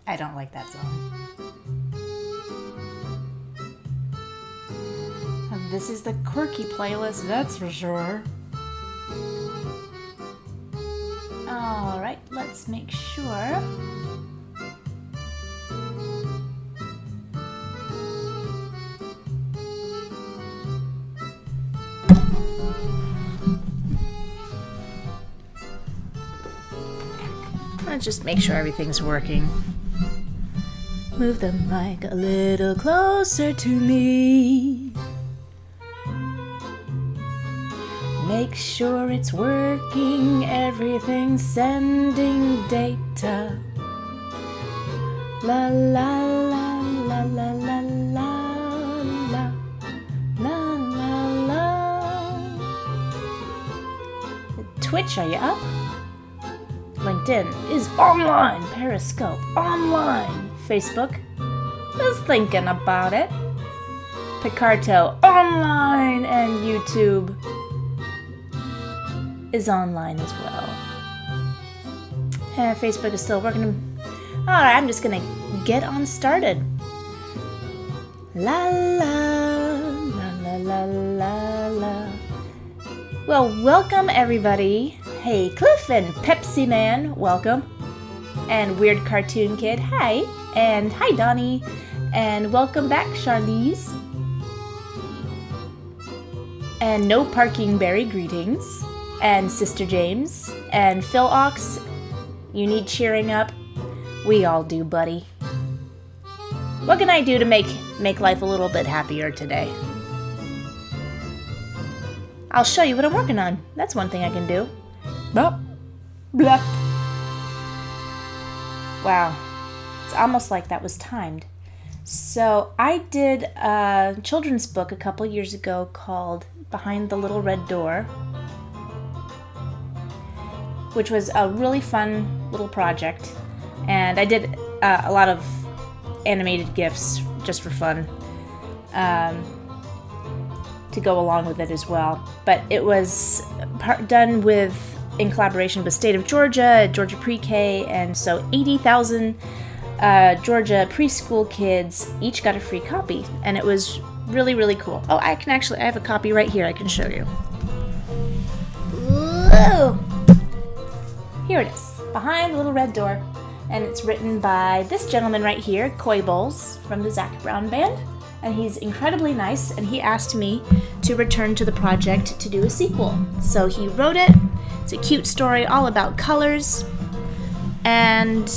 I don't like that song. This is the quirky playlist, that's for sure. Alright, let's make sure. Let's just make sure everything's working. Move the mic a little closer to me. Make sure it's working, everything's sending data. La la la la la la la la la la. Twitch, are you up? LinkedIn is online. Periscope online. Facebook is thinking about it. Picarto online, and YouTube is online as well. And Facebook is still working. Alright, I'm just gonna get on started. La la la la la la la. Well, welcome everybody. Hey, Cliff and Pepsi Man, welcome. And Weird Cartoon Kid, hi. And hi, Donnie. And welcome back, Charlize. And No Parking Berry, greetings. And Sister James, and Phil Ox, you need cheering up. We all do, buddy. What can I do to make life a little bit happier today? I'll show you what I'm working on. That's one thing I can do. Bop, blop. Wow, it's almost like that was timed. So I did a children's book a couple years ago called Behind the Little Red Door, which was a really fun little project. And I did a lot of animated GIFs just for fun to go along with it as well. But it was done in collaboration with State of Georgia, Georgia Pre-K, and so 80,000 Georgia preschool kids each got a free copy. And it was really, really cool. Oh, I have a copy right here I can show you. Whoa! Here it is, Behind the Little Red Door, and it's written by this gentleman right here, Coy Bowles, from the Zac Brown Band, and he's incredibly nice, and he asked me to return to the project to do a sequel. So he wrote it. It's a cute story all about colors, and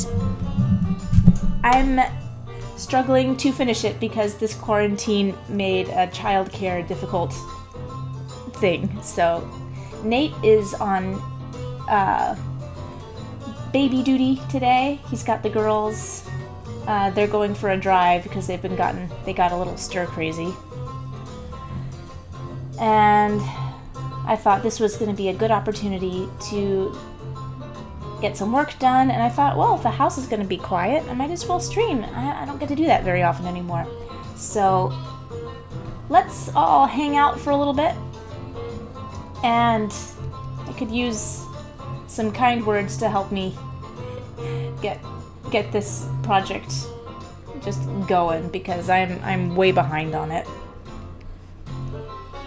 I'm struggling to finish it because this quarantine made a childcare difficult thing. So Nate is on baby duty today. He's got the girls. They're going for a drive because they got a little stir crazy. And I thought this was going to be a good opportunity to get some work done. And I thought, well, if the house is going to be quiet, I might as well stream. I don't get to do that very often anymore. So let's all hang out for a little bit. And I could use some kind words to help me get this project just going, because I'm way behind on it.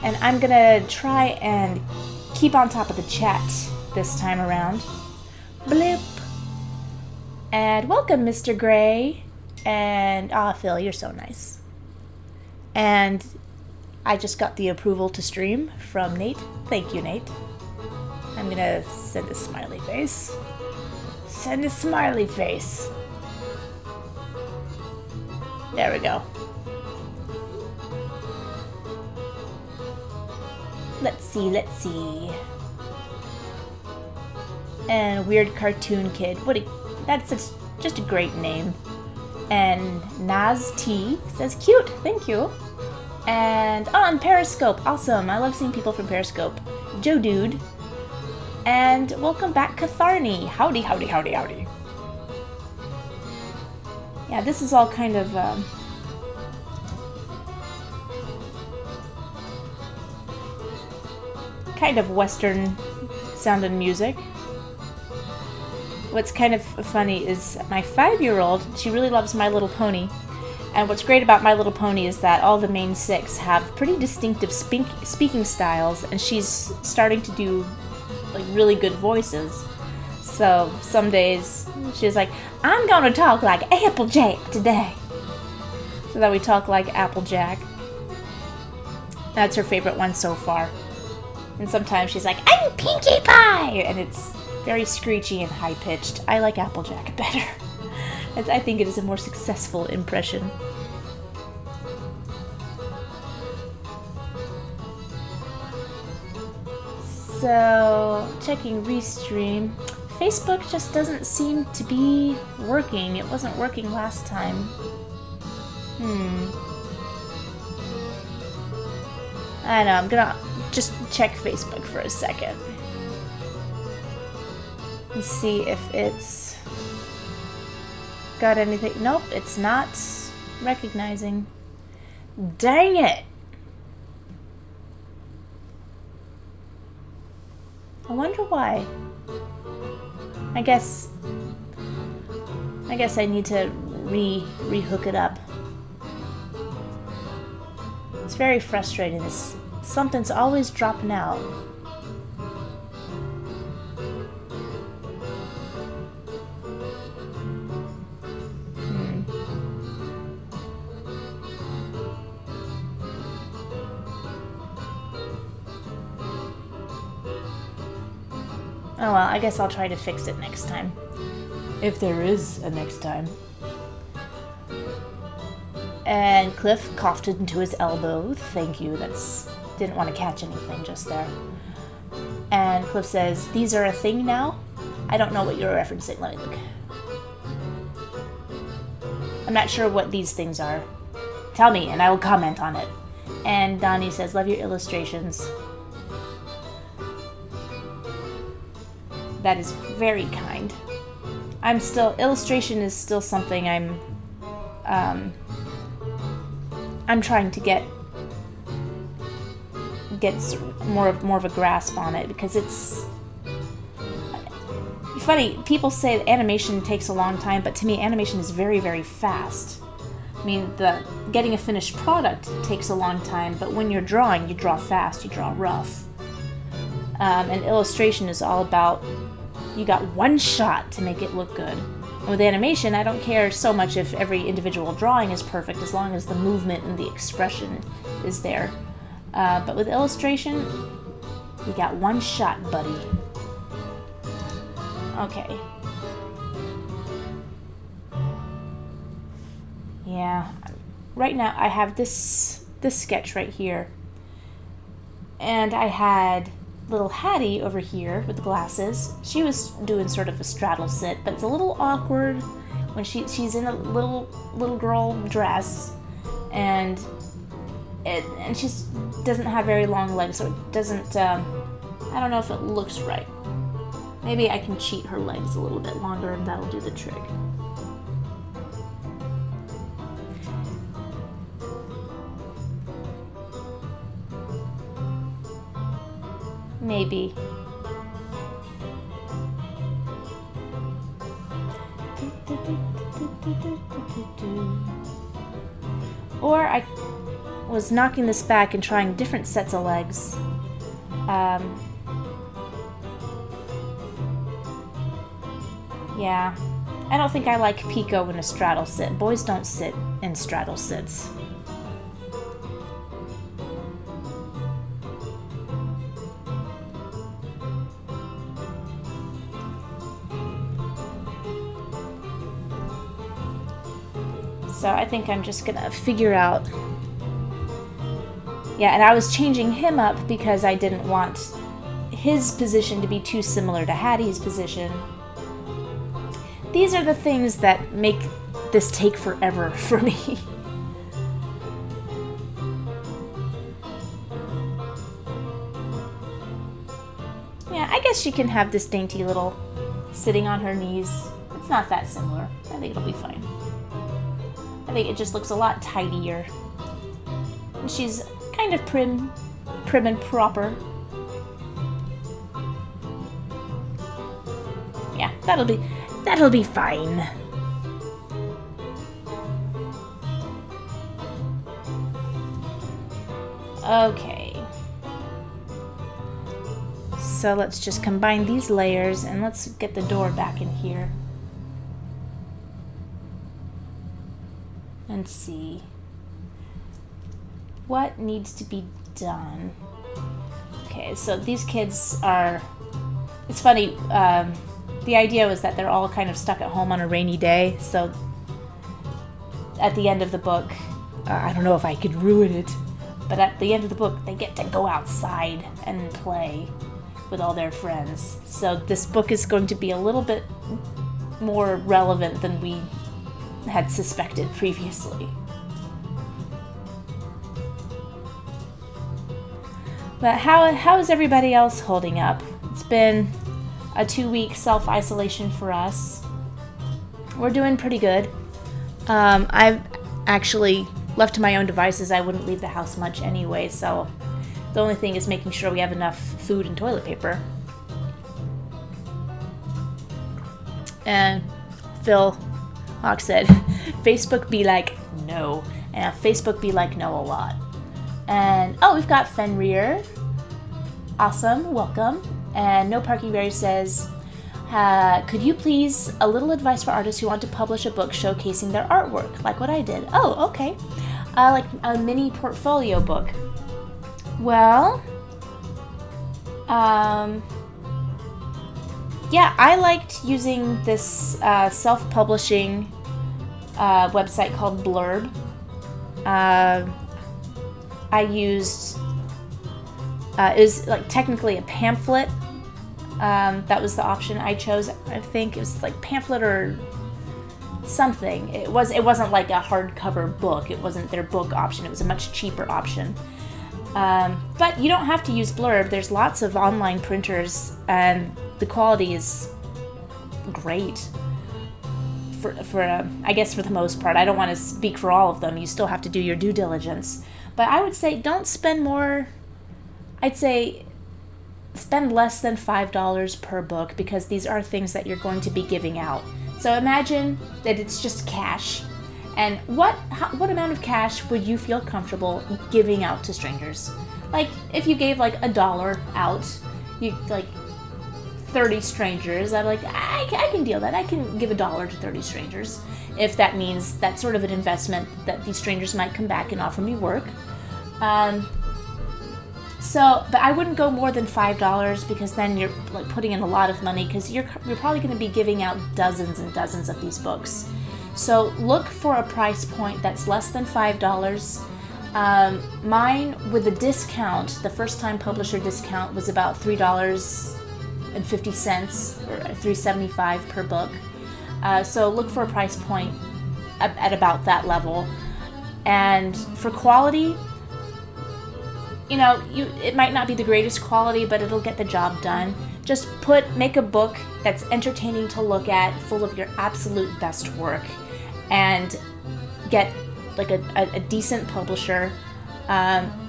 And I'm gonna try and keep on top of the chat this time around. Blip. And welcome, Mr. Gray. And Phil, you're so nice. And I just got the approval to stream from Nate. Thank you, Nate. I'm gonna send a smiley face. Send a smiley face. There we go. Let's see. And Weird Cartoon Kid. That's just a great name. And Naz T says cute. Thank you. And on Periscope. Awesome. I love seeing people from Periscope. Joe Dude. And welcome back, Catharny. Howdy. Yeah, this is all kind of Western sounding music. what's kind of funny is my 5-year-old, she really loves My Little Pony. And what's great about My Little Pony is that all the main 6 have pretty distinctive speaking styles, and she's starting to do like really good voices. So some days she's like, I'm gonna talk like Applejack today. So that we talk like Applejack. That's her favorite one so far. And sometimes she's like, I'm Pinkie Pie! And it's very screechy and high-pitched. I like Applejack better. I think it is a more successful impression. So, checking Restream. Facebook just doesn't seem to be working. It wasn't working last time. I know, I'm gonna just check Facebook for a second. And see if it's got anything. Nope, it's not recognizing. Dang it! I wonder why. I guess I need to re-hook it up. It's very frustrating. Something's always dropping out. Oh well, I guess I'll try to fix it next time. If there is a next time. And Cliff coughed into his elbow. Thank you. Didn't want to catch anything just there. And Cliff says, these are a thing now? I don't know what you're referencing. Let me look. I'm not sure what these things are. Tell me, and I will comment on it. And Donnie says, love your illustrations. That is very kind. Illustration is still something I'm trying to get more of a grasp on it, because it's funny. People say that animation takes a long time, but to me, animation is very, very fast. I mean, getting a finished product takes a long time, but when you're drawing, you draw fast, you draw rough. And illustration is all about, you got one shot to make it look good. And with animation, I don't care so much if every individual drawing is perfect, as long as the movement and the expression is there. But with illustration, you got one shot, buddy. Okay. Yeah. Right now, I have this sketch right here. And I had little Hattie over here with the glasses. She was doing sort of a straddle sit, but it's a little awkward when she's in a little girl dress, and she doesn't have very long legs, so it doesn't. I don't know if it looks right. Maybe I can cheat her legs a little bit longer, and that'll do the trick. Maybe. Or I was knocking this back and trying different sets of legs. Yeah. I don't think I like Pico in a straddle sit. Boys don't sit in straddle sits. So I think I'm just gonna figure out. Yeah, and I was changing him up because I didn't want his position to be too similar to Hattie's position. These are the things that make this take forever for me. Yeah, I guess she can have this dainty little sitting on her knees. It's not that similar. I think it'll be fine. I think it just looks a lot tidier. And she's kind of prim and proper. Yeah, that'll be. That'll be fine. Okay. So let's just combine these layers and let's get the door back in here. And see what needs to be done. Okay, so these kids are, it's funny, the idea was that they're all kind of stuck at home on a rainy day, so at the end of the book, I don't know if I could ruin it, but at the end of the book, they get to go outside and play with all their friends. So this book is going to be a little bit more relevant than we had suspected previously. But how is everybody else holding up? It's been a 2-week self-isolation for us. We're doing pretty good. I've actually, left to my own devices, I wouldn't leave the house much anyway, so the only thing is making sure we have enough food and toilet paper. And Phil Hawk said, Facebook be like, no. And Facebook be like, no a lot. And, oh, we've got Fenrir. Awesome, welcome. And No Parky Berry says, could you please, a little advice for artists who want to publish a book showcasing their artwork, like what I did. Oh, okay. Like a mini portfolio book. Well, yeah, I liked using this self-publishing website called Blurb. I used, it was like technically a pamphlet. That was the option I chose. I think it was like pamphlet or something. It wasn't like a hardcover book. It wasn't their book option. It was a much cheaper option. But you don't have to use Blurb. There's lots of online printers, and the quality is great. I guess for the most part. I don't want to speak for all of them. You still have to do your due diligence. But I would say don't spend more. I'd say spend less than $5 per book, because these are things that you're going to be giving out. So imagine that it's just cash. And what amount of cash would you feel comfortable giving out to strangers? Like, if you gave like $1 out, you like 30 strangers, I'm like, I can deal that. I can give $1 to 30 strangers. If that means that's sort of an investment that these strangers might come back and offer me work. But I wouldn't go more than $5, because then you're like putting in a lot of money, because you're probably going to be giving out dozens and dozens of these books. So look for a price point that's less than $5. Mine, with a discount, the first time publisher discount, was about $3.50 or $3.75 per book. So look for a price point at about that level. And for quality, you know, it might not be the greatest quality, but it'll get the job done. Just make a book that's entertaining to look at, full of your absolute best work, and get like a decent publisher.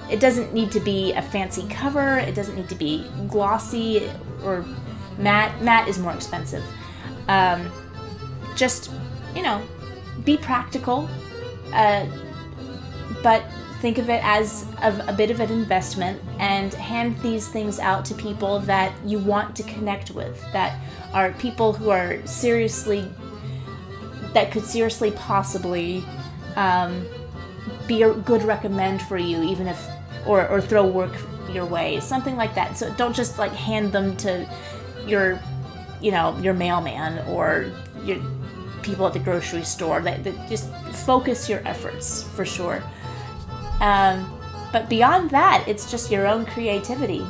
It doesn't need to be a fancy cover. It doesn't need to be glossy or matte. Matte is more expensive. Just, you know, be practical, but think of it as a bit of an investment, and hand these things out to people that you want to connect with, that are people who are that could seriously possibly be a good recommend for you, even if, or throw work your way, something like that. So don't just like hand them to your mailman or your people at the grocery store. That just focus your efforts, for sure. But beyond that, it's just your own creativity.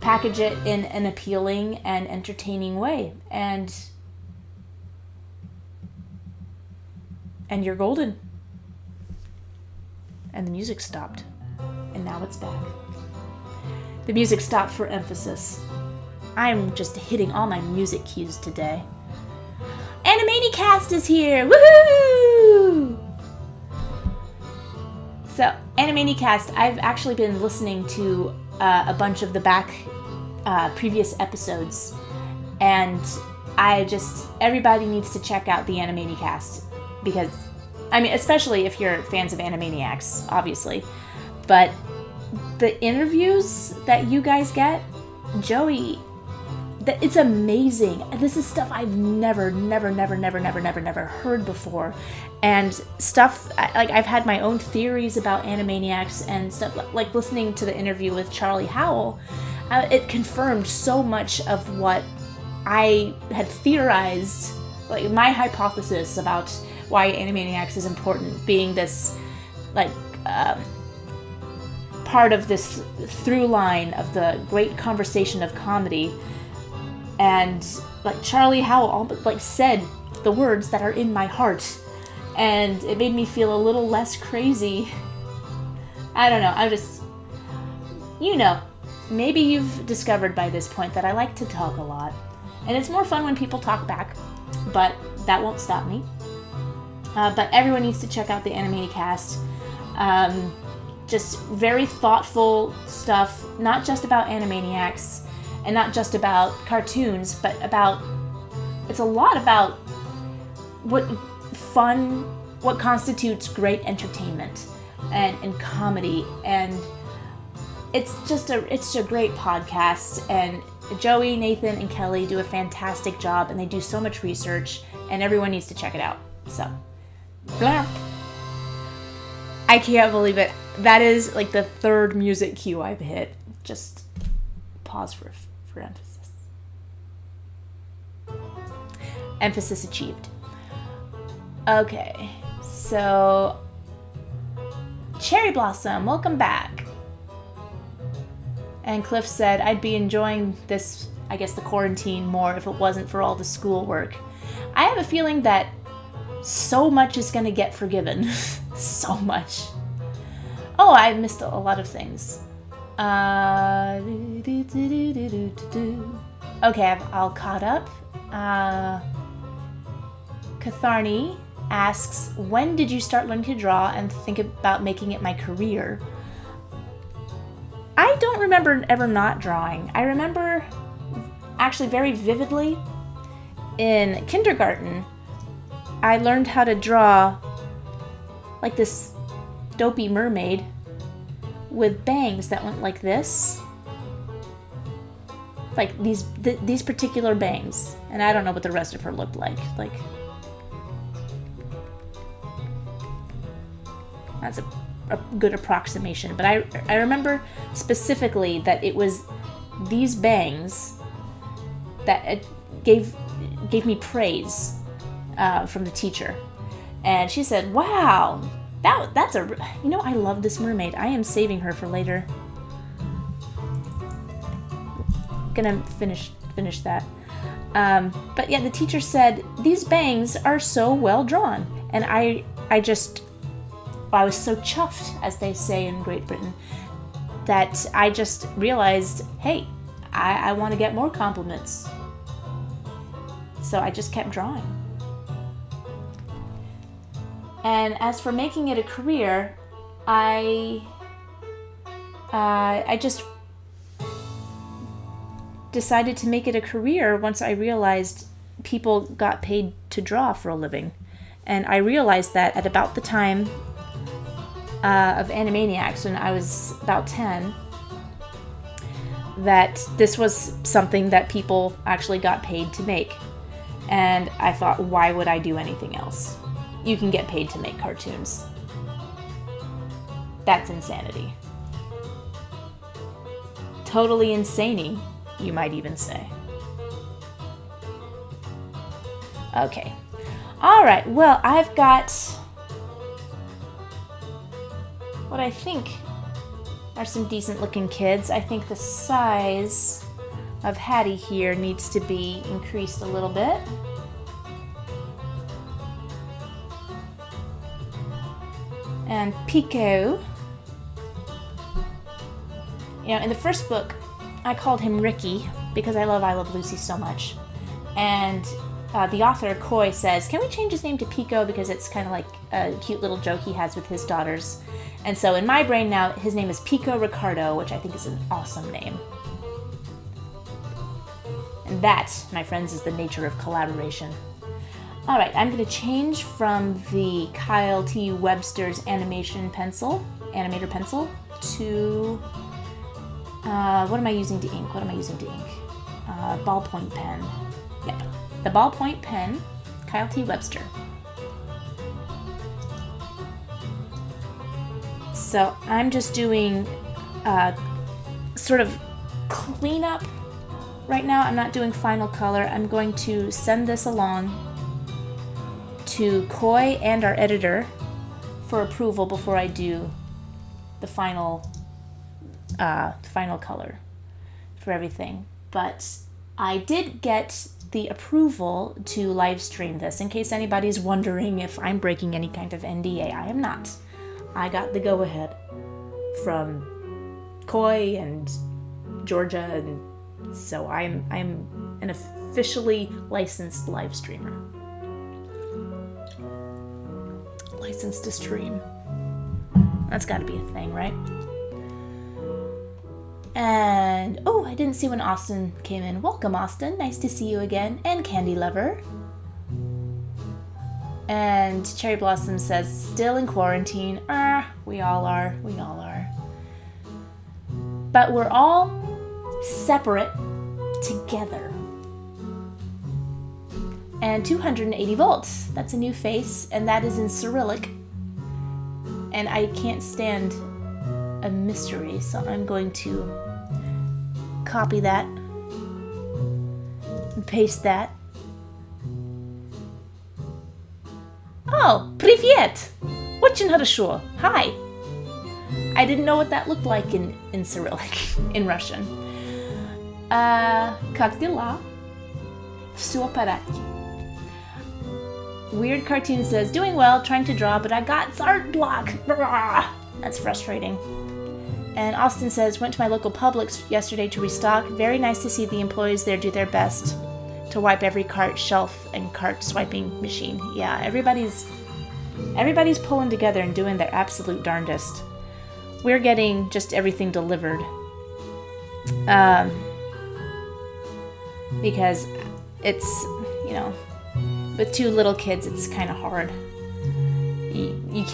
Package it in an appealing and entertaining way, and you're golden. And the music stopped, and now it's back. The music stopped for emphasis. I'm just hitting all my music cues today. Animaniacs is here! Woohoo! So, Animaniacs, I've actually been listening to a bunch of the previous episodes, and everybody needs to check out the Animaniacs because, I mean, especially if you're fans of Animaniacs, obviously. But the interviews that you guys get, Joey, it's amazing. This is stuff I've never heard before. And stuff, like, I've had my own theories about Animaniacs and stuff, like listening to the interview with Charlie Howell. It confirmed so much of what I had theorized, like my hypothesis about why Animaniacs is important, being this, like, part of this through line of the great conversation of comedy. And, like, Charlie Howell, like, said the words that are in my heart, and it made me feel a little less crazy. I don't know, I'm just, maybe you've discovered by this point that I like to talk a lot. And it's more fun when people talk back, but that won't stop me. But everyone needs to check out the Animaniacast. Just very thoughtful stuff, not just about Animaniacs, and not just about cartoons, but it's a lot about what constitutes great entertainment and comedy, and it's a great podcast, and Joey, Nathan, and Kelly do a fantastic job, and they do so much research, and everyone needs to check it out. So, blah. I can't believe it. That is like the third music cue I've hit. Just pause for emphasis. Emphasis achieved. Okay, so Cherry Blossom, welcome back. And Cliff said, I'd be enjoying this, I guess, the quarantine more if it wasn't for all the schoolwork. I have a feeling that so much is going to get forgiven. So much. Oh, I missed a lot of things. Okay, I'm all caught up. Katharni asks, when did you start learning to draw and think about making it my career? I don't remember ever not drawing. I remember actually very vividly in kindergarten, I learned how to draw like this dopey mermaid with bangs that went like this. Like these particular bangs. And I don't know what the rest of her looked like. Like, that's a good approximation. But I remember specifically that it was these bangs that it gave me praise from the teacher. And she said, wow, that's I love this mermaid. I am saving her for later. Gonna finish that. But yeah, the teacher said, these bangs are so well drawn. And I was so chuffed, as they say in Great Britain, that I just realized, hey, I want to get more compliments. So I just kept drawing. And as for making it a career, I just decided to make it a career once I realized people got paid to draw for a living. And I realized that at about the time of Animaniacs, when I was about 10, that this was something that people actually got paid to make. And I thought, why would I do anything else? You can get paid to make cartoons. That's insanity. Totally insane-y, you might even say. Okay. Alright, well, I've got what I think are some decent looking kids. I think the size of Hattie here needs to be increased a little bit. And Pico, in the first book, I called him Ricky because I love Lucy so much. And the author, Coy, says, can we change his name to Pico because it's kind of like a cute little joke he has with his daughters. And so in my brain now, his name is Pico Ricardo, which I think is an awesome name. And that, my friends, is the nature of collaboration. All right, I'm going to change from the Kyle T. Webster's animator pencil, to, what am I using to ink? Ballpoint pen. Yep, the ballpoint pen, Kyle T. Webster. So I'm just doing sort of cleanup right now. I'm not doing final color. I'm going to send this along to Coy and our editor for approval before I do the final color for everything. But I did get the approval to live stream this, in case anybody's wondering if I'm breaking any kind of NDA. I am not. I got the go-ahead from Coy and Georgia, and so I'm an officially licensed live streamer. Licensed to stream. That's got to be a thing, right? And, oh, I didn't see when Austin came in. Welcome, Austin. Nice to see you again. And Candy Lover. And Cherry Blossom says, still in quarantine. We all are. But we're all separate together. And 280 volts. That's a new face, and that is in Cyrillic. And I can't stand a mystery, so I'm going to copy that and paste that. Oh, привет! Очень хорошо. Hi. I didn't know what that looked like in Cyrillic, in Russian. Как дела? Всё в порядке. Weird Cartoon says, doing well, trying to draw, but I got art block. That's frustrating. And Austin says, went to my local Publix yesterday to restock. Very nice to see the employees there do their best to wipe every cart, shelf, and cart swiping machine. Yeah, everybody's pulling together and doing their absolute darndest. We're getting just everything delivered. Because it's, with two little kids, it's kind of hard. You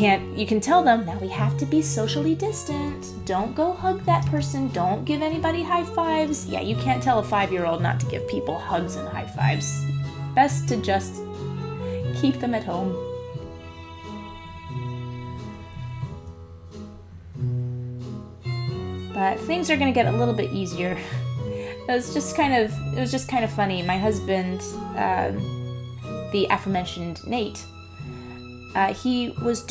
can tell them, now we have to be socially distant. Don't go hug that person. Don't give anybody high fives. Yeah, you can't tell a 5-year-old not to give people hugs and high fives. Best to just keep them at home. But things are going to get a little bit easier. It was just kind of funny. My husband, the aforementioned Nate, he was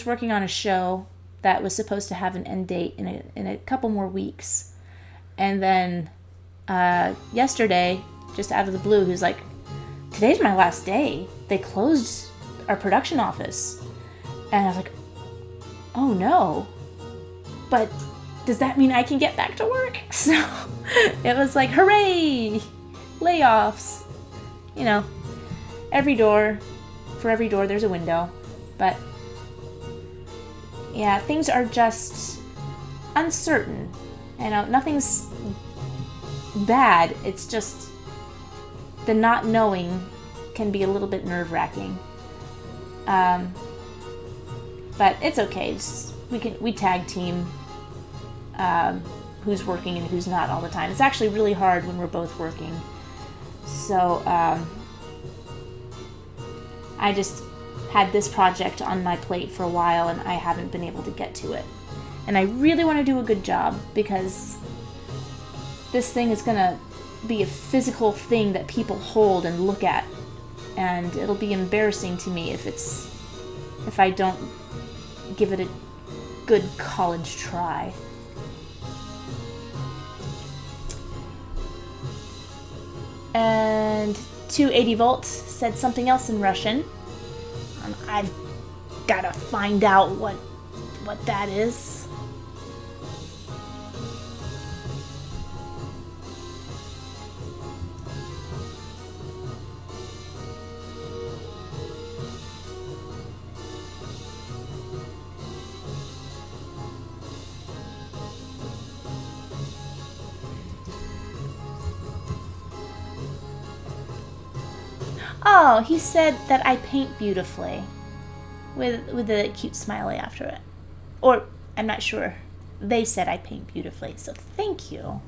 working on a show that was supposed to have an end date in a couple more weeks. And then yesterday, just out of the blue, he was like, today's my last day. They closed our production office. And I was like, oh no. But does that mean I can get back to work? So it was like, hooray! Layoffs. For every door there's a window. But yeah, things are just uncertain. Nothing's bad. It's just the not knowing can be a little bit nerve-wracking. But it's okay. We tag team who's working and who's not all the time. It's actually really hard when we're both working. So I just had this project on my plate for a while and I haven't been able to get to it. And I really want to do a good job because this thing is going to be a physical thing that people hold and look at. And it'll be embarrassing to me if I don't give it a good college try. And 280 volts said something else in Russian. I've got to find out what that is. Oh, he said that I paint beautifully. With a cute smiley after it. Or, I'm not sure. They said I paint beautifully, so thank you.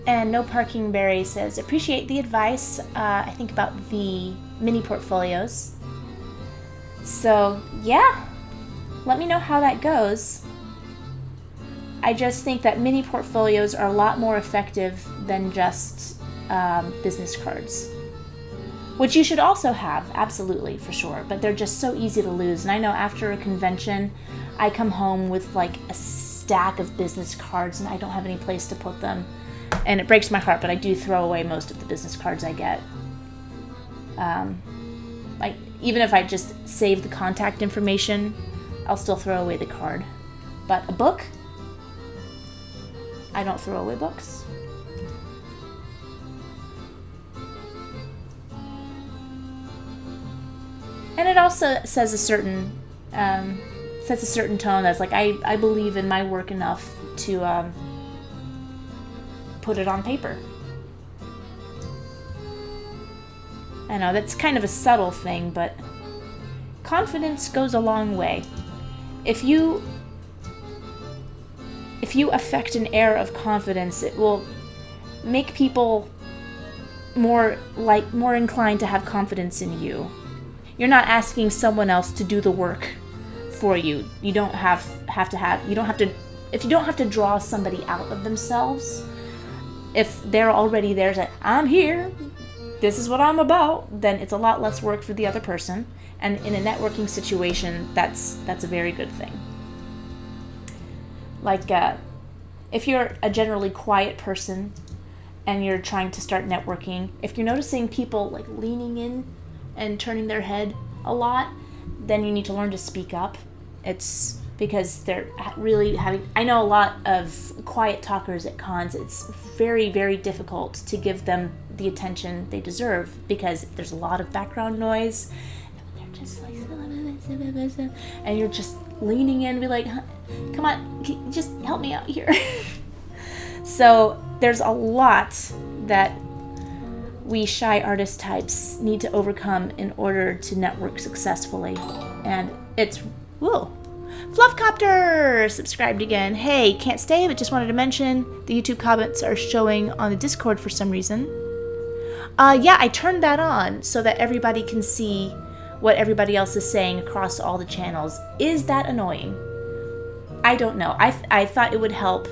And No Parking Berry says, appreciate the advice, I think about the mini portfolios. So, yeah, let me know how that goes. I just think that mini portfolios are a lot more effective than just business cards. Which you should also have, absolutely, for sure, but they're just so easy to lose. And I know after a convention, I come home with like a stack of business cards and I don't have any place to put them. And it breaks my heart, but I do throw away most of the business cards I get. Like, even if I just save the contact information, I'll still throw away the card. But a book, I don't throw away books. And it also says a certain sets a certain tone that's like, I believe in my work enough to put it on paper. I know that's kind of a subtle thing, but confidence goes a long way. If you affect an air of confidence, it will make people more inclined to have confidence in you. You're not asking someone else to do the work for you. You don't have to if you don't have to draw somebody out of themselves, if they're already there, say, I'm here, this is what I'm about, then it's a lot less work for the other person. And in a networking situation, that's a very good thing. Like, if you're a generally quiet person and you're trying to start networking, if you're noticing people like leaning in and turning their head a lot, then you need to learn to speak up. It's because they're really I know a lot of quiet talkers at cons, it's very, very difficult to give them the attention they deserve because there's a lot of background noise. And they're just like, and you're just leaning in, be like, come on, just help me out here. So there's a lot that we shy artist types need to overcome in order to network successfully. And it's, whoa, Fluffcopter subscribed again. Hey, can't stay, but just wanted to mention the YouTube comments are showing on the Discord for some reason. Yeah, I turned that on so that everybody can see what everybody else is saying across all the channels. Is that annoying? I don't know. I thought it would help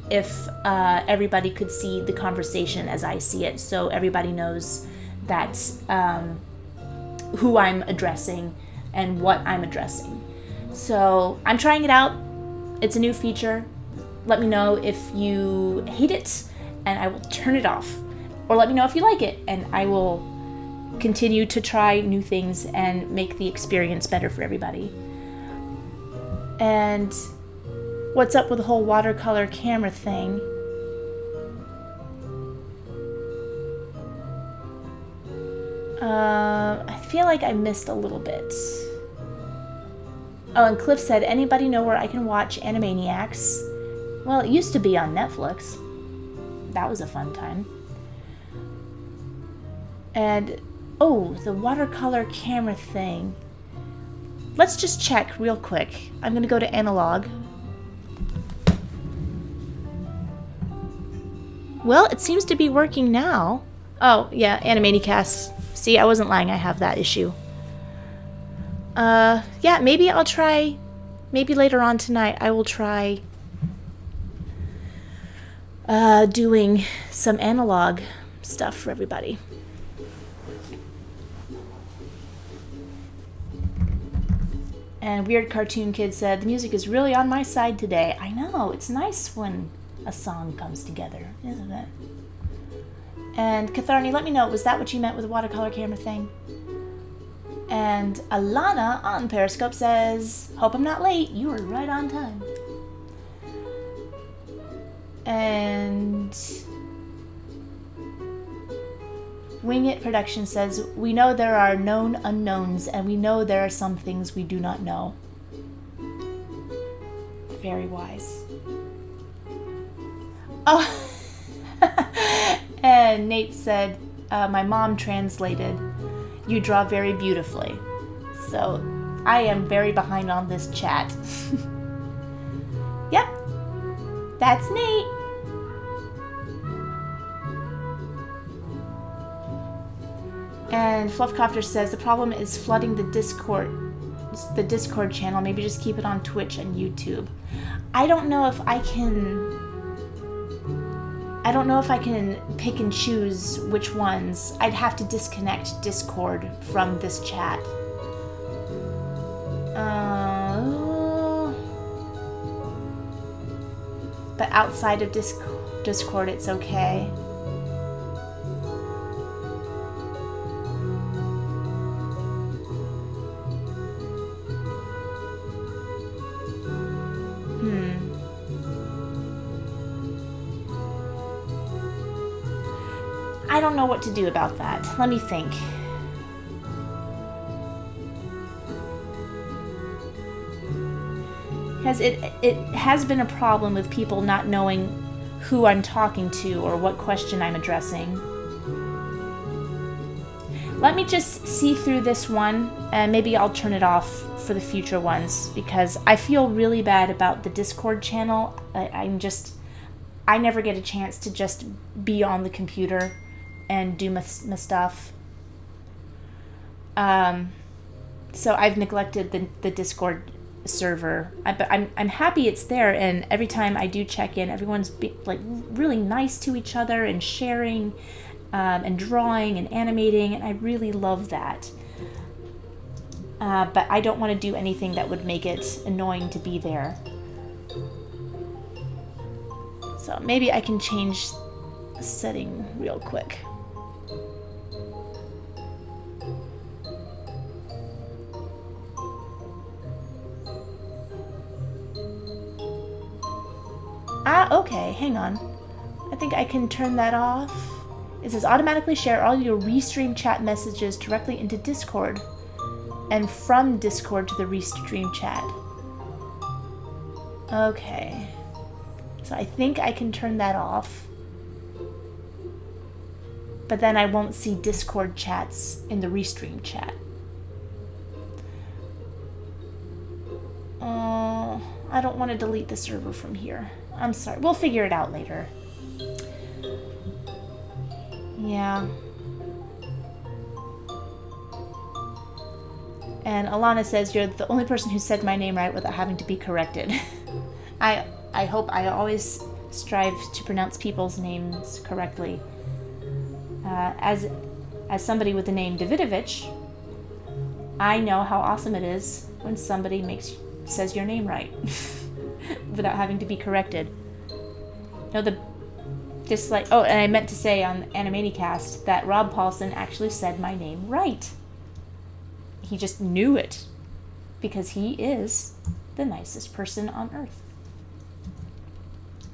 if everybody could see the conversation as I see it, so everybody knows that who I'm addressing and what I'm addressing. So I'm trying it out. It's a new feature. Let me know if you hate it and I will turn it off. Or let me know if you like it and I will continue to try new things and make the experience better for everybody. And what's up with the whole watercolor camera thing? I feel like I missed a little bit. Oh, and Cliff said, anybody know where I can watch Animaniacs? Well, it used to be on Netflix. That was a fun time. And, oh, the watercolor camera thing. Let's just check real quick. I'm going to go to analog. Well, it seems to be working now. Oh, yeah, Animaniacs. See, I wasn't lying. I have that issue. Yeah, maybe I'll try, maybe later on tonight I will try doing some analog stuff for everybody. And Weird Cartoon Kid said, the music is really on my side today. I know, it's nice when a song comes together, isn't it? And Katharni, let me know, was that what you meant with the watercolor camera thing? And Alana on Periscope says, hope I'm not late. You were right on time. And Wing It Production says, we know there are known unknowns, and we know there are some things we do not know. Very wise. Oh, and Nate said, my mom translated, you draw very beautifully. So I am very behind on this chat. Yep, that's Nate. And Fluffcopter says the problem is flooding the Discord channel. Maybe just keep it on Twitch and YouTube. I don't know if I can pick and choose which ones. I'd have to disconnect Discord from this chat. But outside of Discord, it's okay. I don't know what to do about that. Let me think. Because it has been a problem with people not knowing who I'm talking to or what question I'm addressing. Let me just see through this one, and maybe I'll turn it off for the future ones, because I feel really bad about the Discord channel. I never get a chance to just be on the computer and do my stuff. So I've neglected the Discord server. But I'm happy it's there, and every time I do check in, everyone's really nice to each other and sharing and drawing and animating, and I really love that. But I don't want to do anything that would make it annoying to be there. So maybe I can change the setting real quick. Okay, hang on. I think I can turn that off. It says automatically share all your Restream chat messages directly into Discord and from Discord to the Restream chat. Okay. So I think I can turn that off. But then I won't see Discord chats in the Restream chat. I don't want to delete the server from here. I'm sorry. We'll figure it out later. Yeah. And Alana says, you're the only person who said my name right without having to be corrected. I hope I always strive to pronounce people's names correctly. As somebody with the name Davidovich, I know how awesome it is when somebody says your name right without having to be corrected. And I meant to say on Animaniacast that Rob Paulson actually said my name right. He just knew it because he is the nicest person on earth.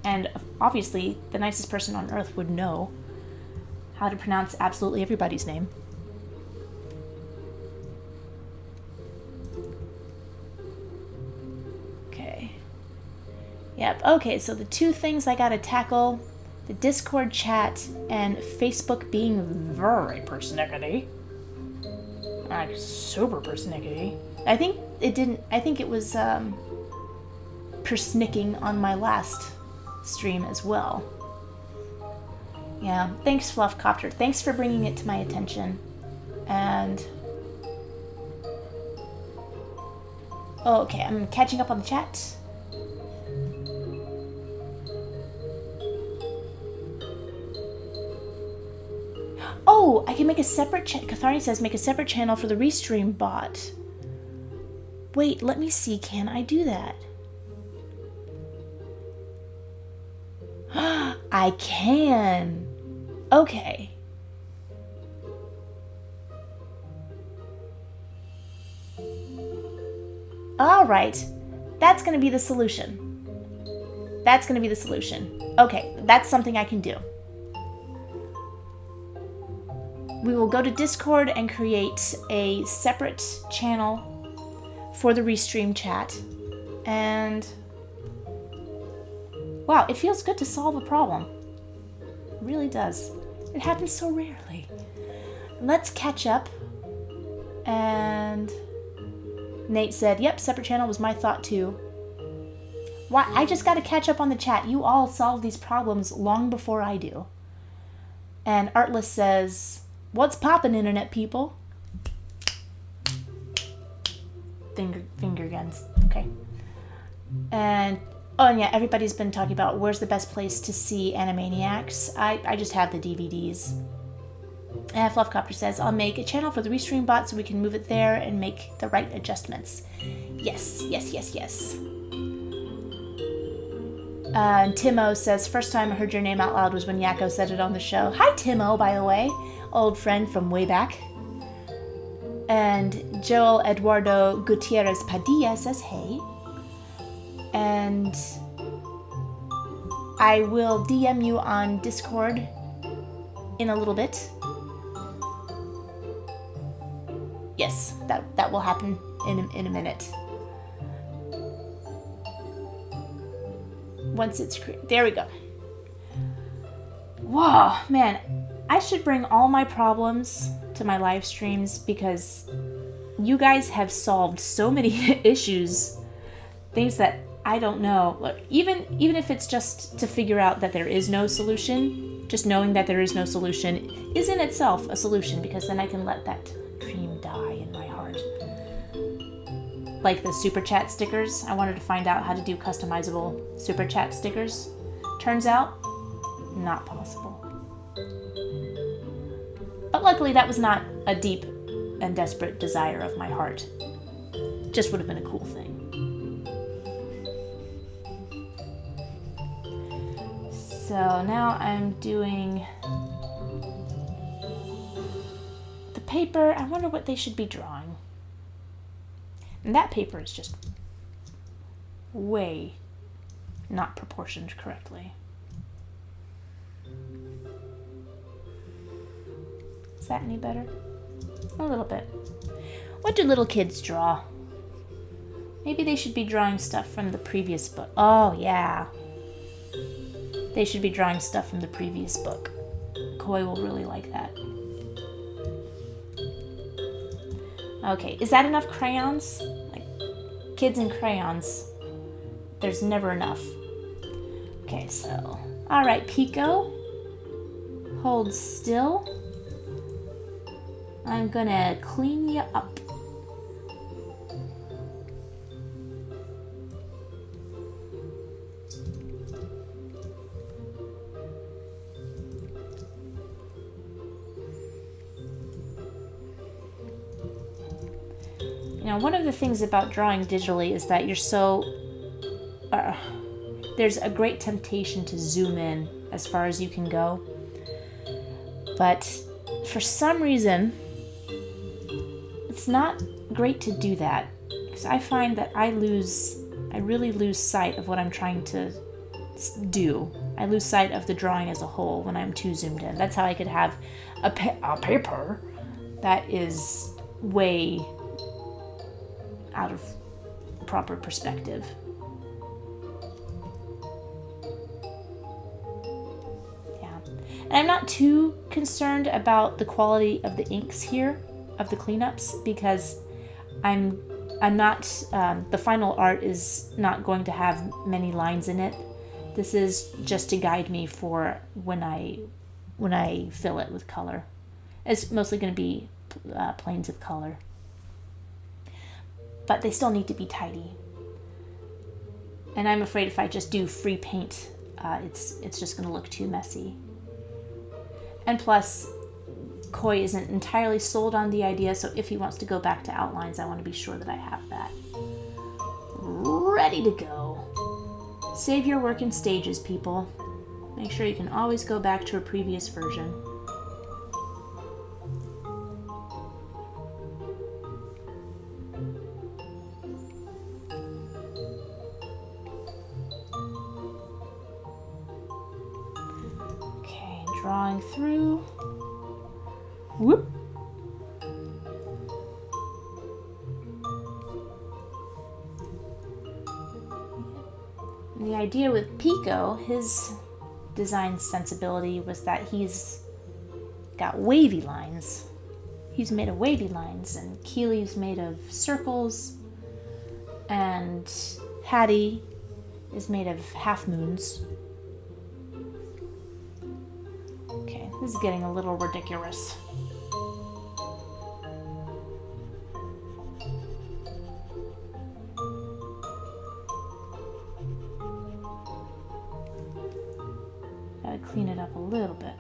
And obviously, the nicest person on earth would know how to pronounce absolutely everybody's name. Okay. Yep, okay, so the two things I gotta tackle, the Discord chat and Facebook being very persnickety. Like, super persnickety. I think it was persnicking on my last stream as well. Yeah, thanks Fluffcopter. Thanks for bringing it to my attention. And okay, I'm catching up on the chat. Oh, I can make a separate Katharni says make a separate channel for the Restream bot. Wait, let me see. Can I do that? I can. Okay. All right. That's going to be the solution. That's going to be the solution. Okay, that's something I can do. we will go to Discord and create a separate channel for the Restream chat. And wow, it feels good to solve a problem. It really does. It happens so rarely. Let's catch up. And Nate said, yep, separate channel was my thought too. Why? I just got to catch up on the chat. You all solve these problems long before I do. And Artless says, what's poppin', internet people? Finger guns. Okay. And oh, and yeah, everybody's been talking about where's the best place to see Animaniacs. I just have the DVDs. And Fluffcopter says, I'll make a channel for the Restream bot so we can move it there and make the right adjustments. Yes, yes, yes, yes. And Timo says, first time I heard your name out loud was when Yakko said it on the show. Hi, Timo, by the way. Old friend from way back. And Joel Eduardo Gutierrez Padilla says, hey. And I will DM you on Discord in a little bit. Yes, that will happen in a minute. Once it's created. There we go. Whoa, man. I should bring all my problems to my live streams because you guys have solved so many issues. Things that I don't know. Look, even if it's just to figure out that there is no solution, just knowing that there is no solution is in itself a solution, because then I can let that dream die in my heart. Like the super chat stickers. I wanted to find out how to do customizable super chat stickers. Turns out, not possible. But luckily that was not a deep and desperate desire of my heart. Just would have been a cool thing. So now I'm doing the paper. I wonder what they should be drawing. And that paper is just way not proportioned correctly. Is that any better? A little bit. What do little kids draw? Maybe they should be drawing stuff from the previous book. Oh, yeah. They should be drawing stuff from the previous book. Koi will really like that. Okay, is that enough crayons? Like, kids and crayons. There's never enough. Okay, so. Alright, Pico. Hold still. I'm gonna clean you up. Now, one of the things about drawing digitally is that you're so... there's a great temptation to zoom in as far as you can go. But for some reason, it's not great to do that. Because I find that I really lose sight of what I'm trying to do. I lose sight of the drawing as a whole when I'm too zoomed in. That's how I could have a paper that is way out of proper perspective. Yeah. And I'm not too concerned about the quality of the inks here, of the cleanups, because I'm not, the final art is not going to have many lines in it. This is just to guide me for when I fill it with color. It's mostly going to be planes of color. But they still need to be tidy. And I'm afraid if I just do free paint, it's just going to look too messy. And plus, Koi isn't entirely sold on the idea, so if he wants to go back to outlines, I want to be sure that I have that ready to go. Save your work in stages, people. Make sure you can always go back to a previous version. Okay, drawing through. Whoop. The idea with Pico, his design sensibility was that he's got wavy lines. He's made of wavy lines, and Keely's made of circles, and Hattie is made of half moons. Okay, this is getting a little ridiculous. Gotta clean it up a little bit.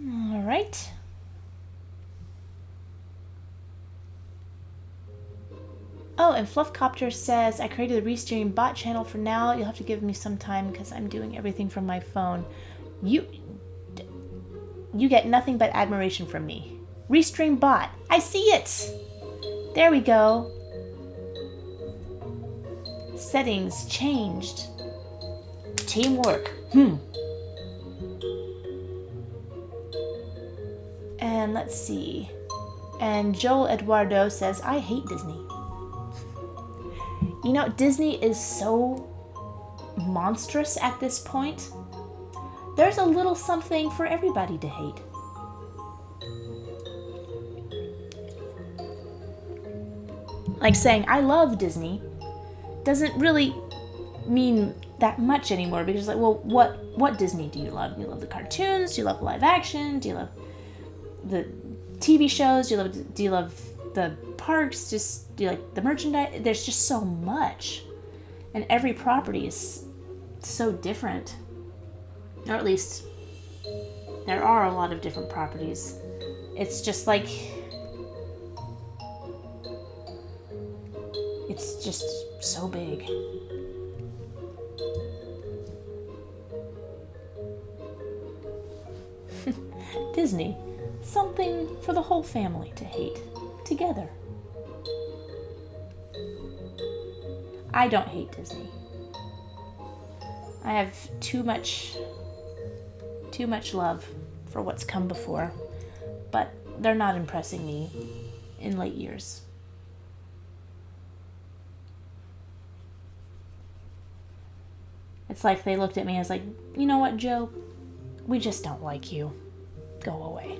All right. Oh, and Fluffcopter says, I created the Restream bot channel for now. You'll have to give me some time because I'm doing everything from my phone. You get nothing but admiration from me. Restream bot. I see it. There we go. Settings changed. Teamwork. And let's see. And Joel Eduardo says, I hate Disney. You know, Disney is so monstrous at this point. There's a little something for everybody to hate. Like saying, I love Disney doesn't really mean that much anymore, because like, well, what Disney do you love? Do you love the cartoons? Do you love live action? Do you love the TV shows? Do you love the parks? Do you like the merchandise? There's just so much, and every property is so different, or at least there are a lot of different properties. It's just like, it's just so big. Disney, something for the whole family to hate together. I don't hate Disney. I have too much love for what's come before, but they're not impressing me in late years. It's like they looked at me and was like, you know what, Joe? We just don't like you. Go away.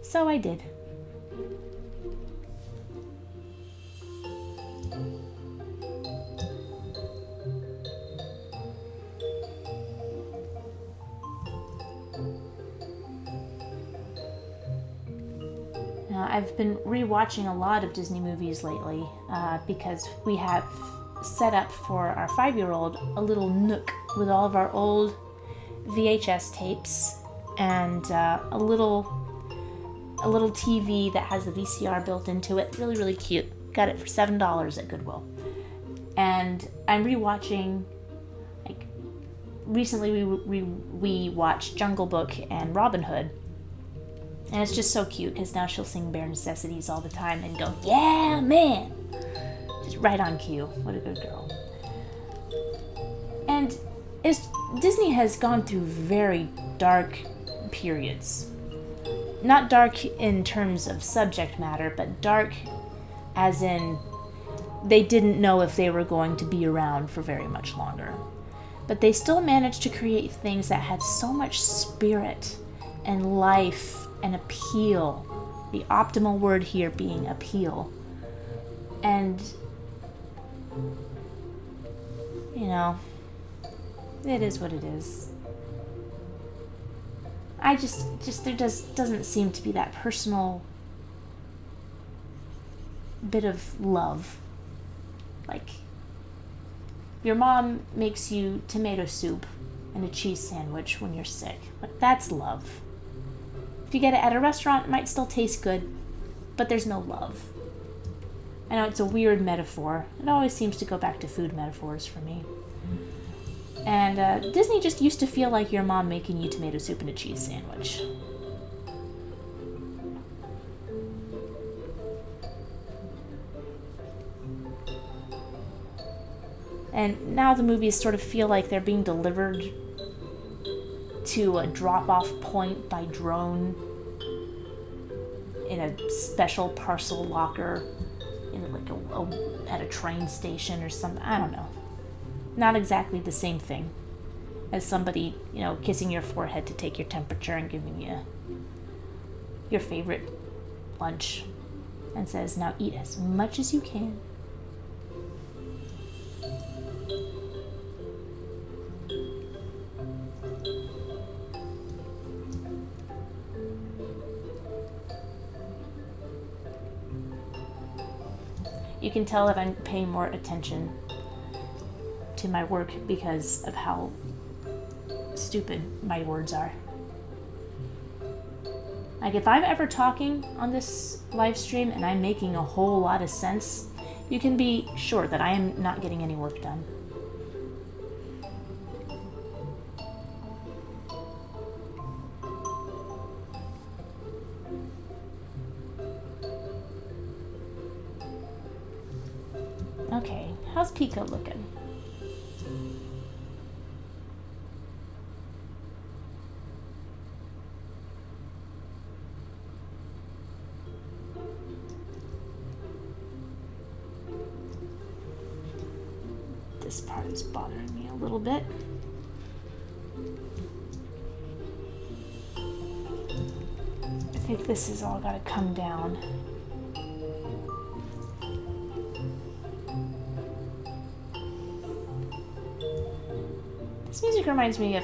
So I did. Now, I've been rewatching a lot of Disney movies lately because we have set up for our 5-year-old a little nook with all of our old VHS tapes and a little TV that has the VCR built into it. Really, really cute. Got it for $7 at Goodwill. And I'm rewatching, like, recently we watched Jungle Book and Robin Hood. And it's just so cute because now she'll sing Bare Necessities all the time and go, yeah, man! Just right on cue. What a good girl. And Disney has gone through very dark periods. Not dark in terms of subject matter, but dark as in they didn't know if they were going to be around for very much longer. But they still managed to create things that had so much spirit and life and appeal. The optimal word here being appeal. And, you know, it is what it is. I just there doesn't seem to be that personal bit of love. Like, your mom makes you tomato soup and a cheese sandwich when you're sick. Like, that's love. If you get it at a restaurant, it might still taste good, but there's no love. I know it's a weird metaphor. It always seems to go back to food metaphors for me. And Disney just used to feel like your mom making you tomato soup and a cheese sandwich. And now the movies sort of feel like they're being delivered to a drop-off point by drone in a special parcel locker in like at a train station or something. I don't know. Not exactly the same thing as somebody, kissing your forehead to take your temperature and giving you your favorite lunch and says, now eat as much as you can. You can tell that I'm paying more attention to my work because of how stupid my words are. Like, if I'm ever talking on this live stream and I'm making a whole lot of sense, you can be sure that I am not getting any work done. Okay, how's Pico looking? This part is bothering me a little bit. I think this has all got to come down. This music reminds me of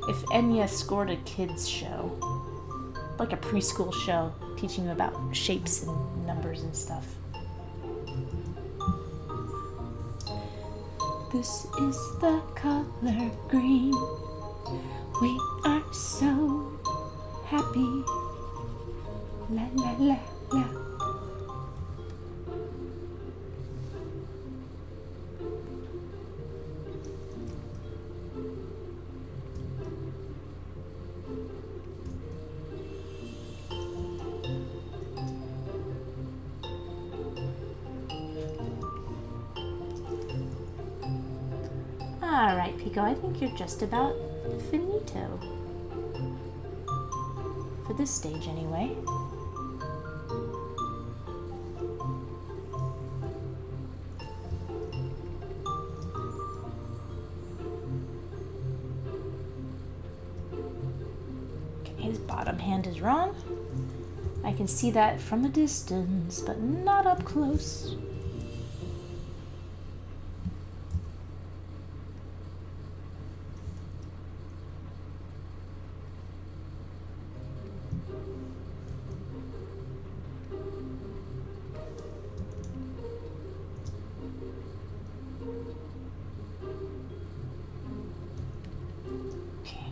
if Enya scored a kids show, like a preschool show, teaching you about shapes and numbers and stuff. This is the color green. We are so happy. La la la la. Alright, Pico, I think you're just about finito. For this stage, anyway. Okay, his bottom hand is wrong. I can see that from a distance, but not up close.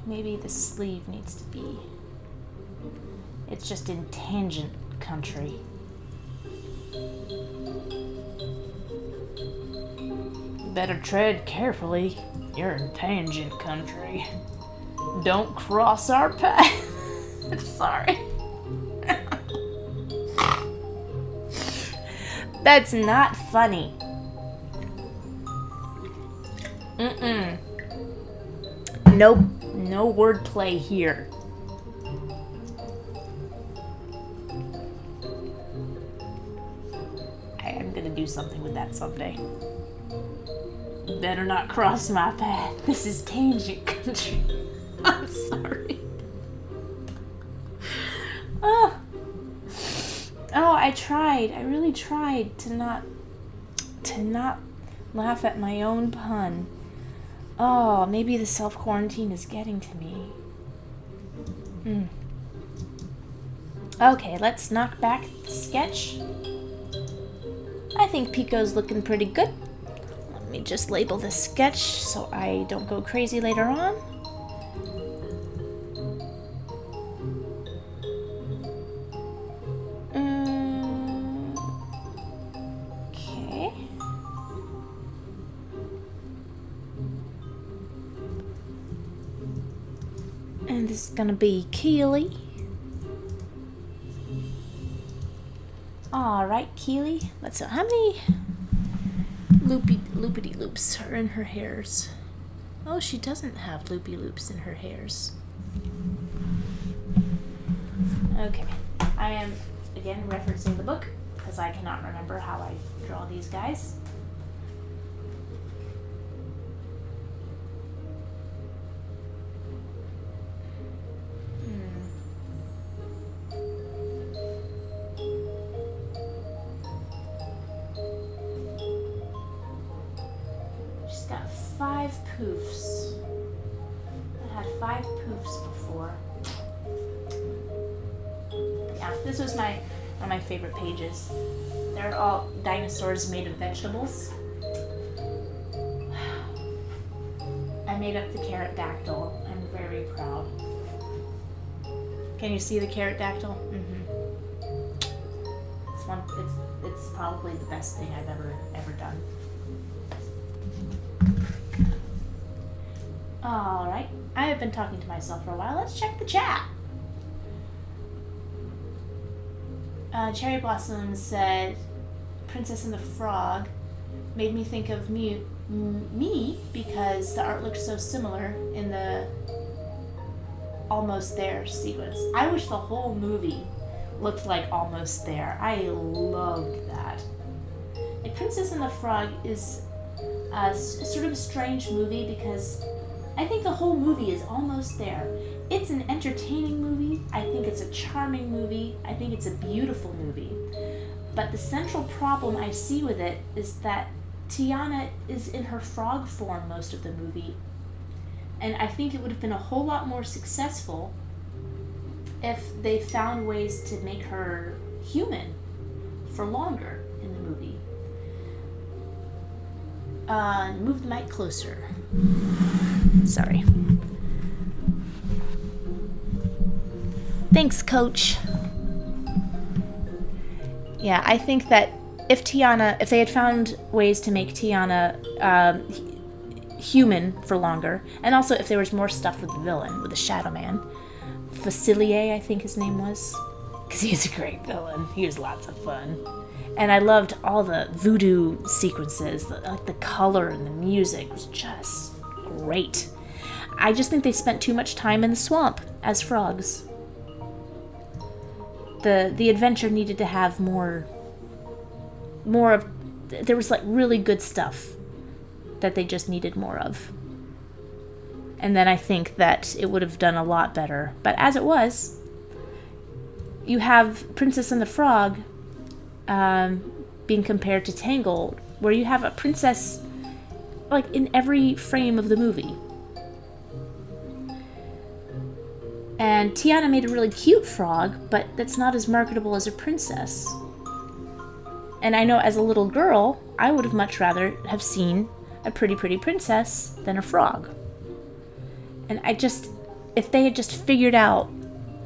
Maybe the sleeve needs to be... It's just in tangent country. Better tread carefully. You're in tangent country. Don't cross our path. Sorry. That's not funny. Nope. No wordplay here. I'm gonna do something with that someday. Better not cross my path. This is tangent country. I'm sorry. Oh, I tried. I really tried to not laugh at my own pun. Oh, maybe the self-quarantine is getting to me. Okay, let's knock back the sketch. I think Pico's looking pretty good. Let me just label this sketch so I don't go crazy later on. this is gonna be Keely. Alright, Keely. Let's see, how many loopity loops are in her hairs? Oh, she doesn't have loopy loops in her hairs. Okay, I am again referencing the book because I cannot remember how I draw these guys. She's got 5 poofs. I had 5 poofs before. Yeah, this was one of my favorite pages. They're all dinosaurs made of vegetables. I made up the pterodactyl. I'm very proud. Can you see the pterodactyl? It's probably the best thing I've ever done. Alright, I have been talking to myself for a while. Let's check the chat. Cherry Blossom said, Princess and the Frog made me think of me because the art looked so similar in the Almost There sequence. I wish the whole movie looked like Almost There. I loved that. Like, Princess and the Frog is sort of a strange movie because I think the whole movie is almost there. It's an entertaining movie. I think it's a charming movie. I think it's a beautiful movie. But the central problem I see with it is that Tiana is in her frog form most of the movie. And I think it would have been a whole lot more successful if they found ways to make her human for longer in the movie. Move the mic closer. Sorry. Thanks, Coach. Yeah, I think that if they had found ways to make Tiana human for longer, and also if there was more stuff with the villain, with the Shadow Man, Facilier, I think his name was, because he's a great villain. He was lots of fun. And I loved all the voodoo sequences, the color and the music was just great. I just think they spent too much time in the swamp as frogs. The adventure needed to have more of, there was like really good stuff that they just needed more of. And then I think that it would have done a lot better. But as it was, you have Princess and the Frog being compared to Tangled, where you have a princess like in every frame of the movie. And Tiana made a really cute frog, but that's not as marketable as a princess. And I know as a little girl, I would have much rather have seen a pretty princess than a frog. And if they had just figured out,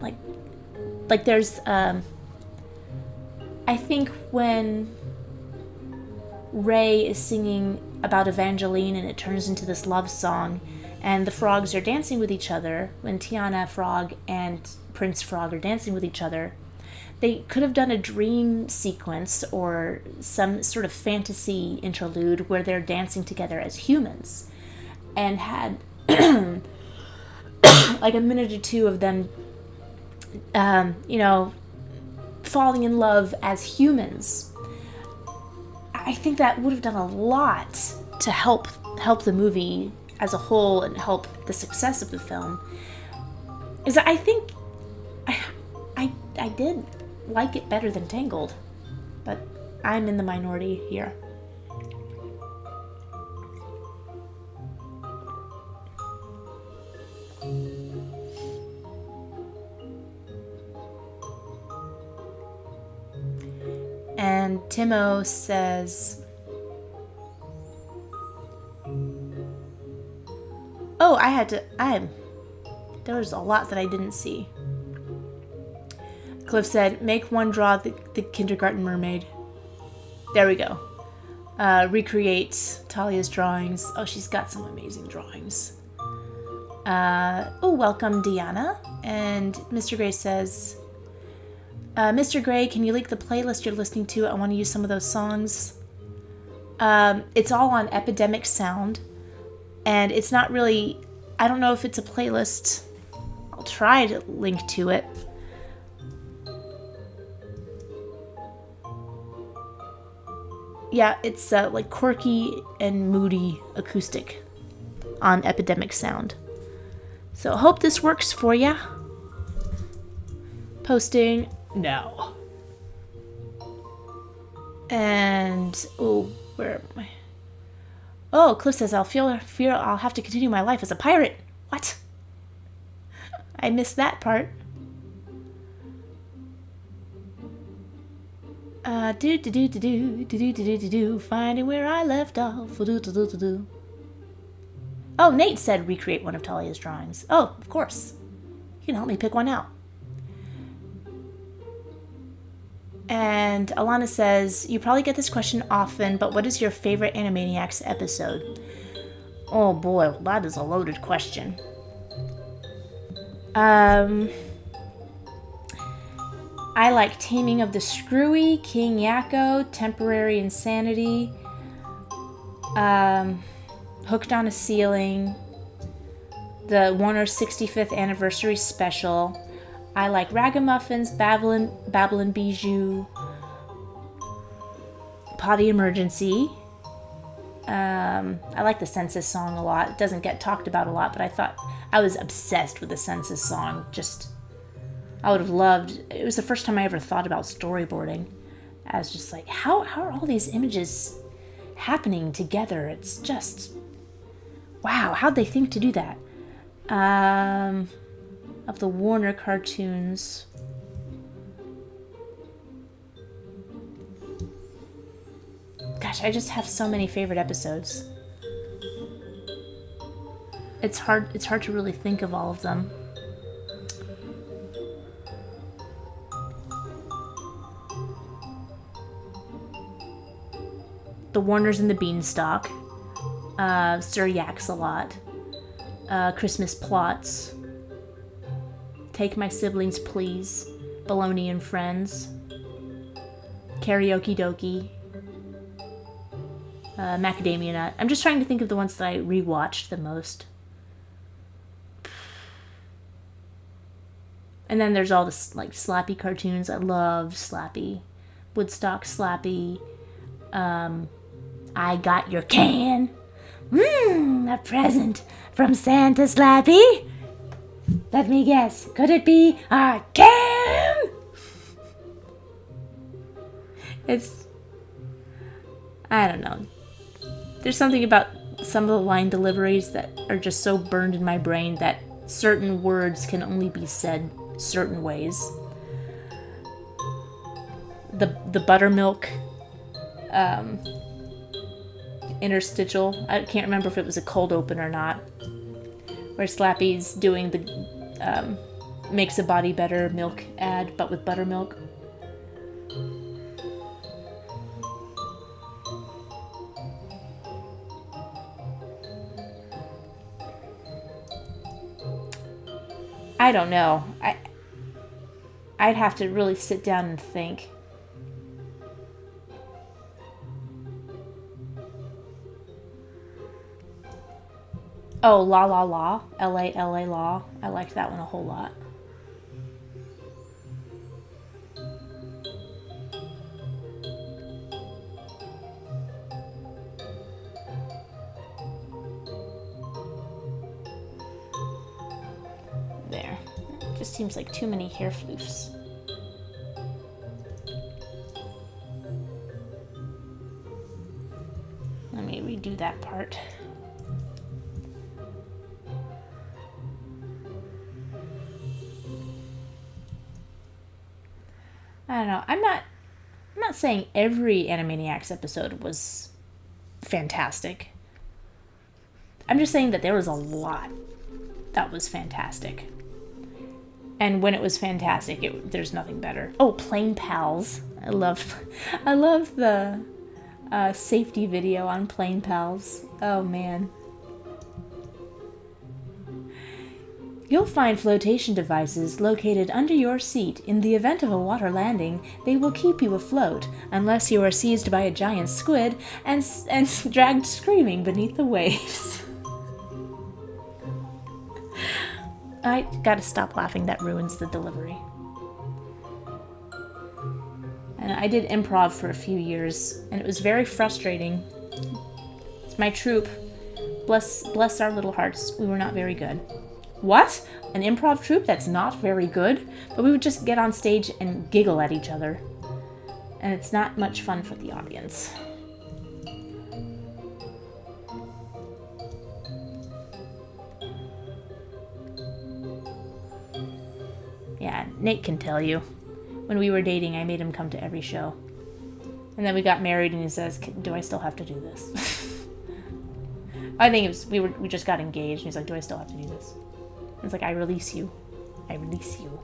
like there's, I think when Ray is singing about Evangeline and it turns into this love song, and the frogs are dancing with each other, when Tiana Frog and Prince Frog are dancing with each other, they could have done a dream sequence or some sort of fantasy interlude where they're dancing together as humans, and had like a minute or two of them, falling in love as humans. I think that would have done a lot to help the movie as a whole and help the success of the film. Is that I think I did like it better than Tangled, but I'm in the minority here. And Timo says, oh, there was a lot that I didn't see. Cliff said, make one draw the kindergarten mermaid. There we go. Recreate Talia's drawings. Oh, she's got some amazing drawings. Welcome, Deanna. And Mr. Gray says, Mr. Gray, can you link the playlist you're listening to? I want to use some of those songs. It's all on Epidemic Sound. And it's not really, I don't know if it's a playlist. I'll try to link to it. Yeah, it's like quirky and moody acoustic on Epidemic Sound. So I hope this works for ya. Posting now. And where am I? Oh, Cliff says fear I'll have to continue my life as a pirate. What? I missed that part. Finding where I left off. Oh, Nate said recreate one of Talia's drawings. Oh, of course. You can help me pick one out. And Alana says, you probably get this question often, but what is your favorite Animaniacs episode? Oh boy, that is a loaded question. I like Taming of the Screwy, King Yakko, Temporary Insanity, Hooked on a Ceiling, the Warner 65th Anniversary Special. I like Ragamuffins, Babylon Bijou, Potty Emergency. I like the Census song a lot. It doesn't get talked about a lot, but I was obsessed with the Census song. I would have loved, it was the first time I ever thought about storyboarding. I was just like, how are all these images happening together? It's just, wow, how'd they think to do that? Of the Warner cartoons. Gosh, I just have so many favorite episodes. It's hard to really think of all of them. The Warners and the Beanstalk, Sir Yaks-a-Lot, Christmas Plots, Take My Siblings Please, Baloney and Friends, Karaoke Dokie, Macadamia Nut. I'm just trying to think of the ones that I rewatched the most. And then there's all the like Slappy cartoons. I love Slappy, Woodstock Slappy. I got your can. A present from Santa Slappy. Let me guess. Could it be a can? I don't know. There's something about some of the line deliveries that are just so burned in my brain that certain words can only be said certain ways. The buttermilk interstitial. I can't remember if it was a cold open or not. Where Slappy's doing the makes a body better milk ad, but with buttermilk. I don't know. I'd have to really sit down and think. Oh, La La La, L-A-L-A Law. I liked that one a whole lot. There. It just seems like too many hair floofs. Let me redo that part. I don't know. I'm not saying every Animaniacs episode was fantastic. I'm just saying that there was a lot that was fantastic. And when it was fantastic, there's nothing better. Oh, Plain Pals. I love the safety video on Plain Pals. Oh man. You'll find flotation devices located under your seat. In the event of a water landing, they will keep you afloat, unless you are seized by a giant squid and dragged screaming beneath the waves. I gotta stop laughing, that ruins the delivery. And I did improv for a few years, and it was very frustrating. My troupe, bless our little hearts, we were not very good. What? An improv troupe that's not very good? But we would just get on stage and giggle at each other. And it's not much fun for the audience. Yeah, Nate can tell you. When we were dating, I made him come to every show. And then we got married and he says, do I still have to do this? I think it was, we just got engaged and he's like, do I still have to do this? It's like, I release you. I release you.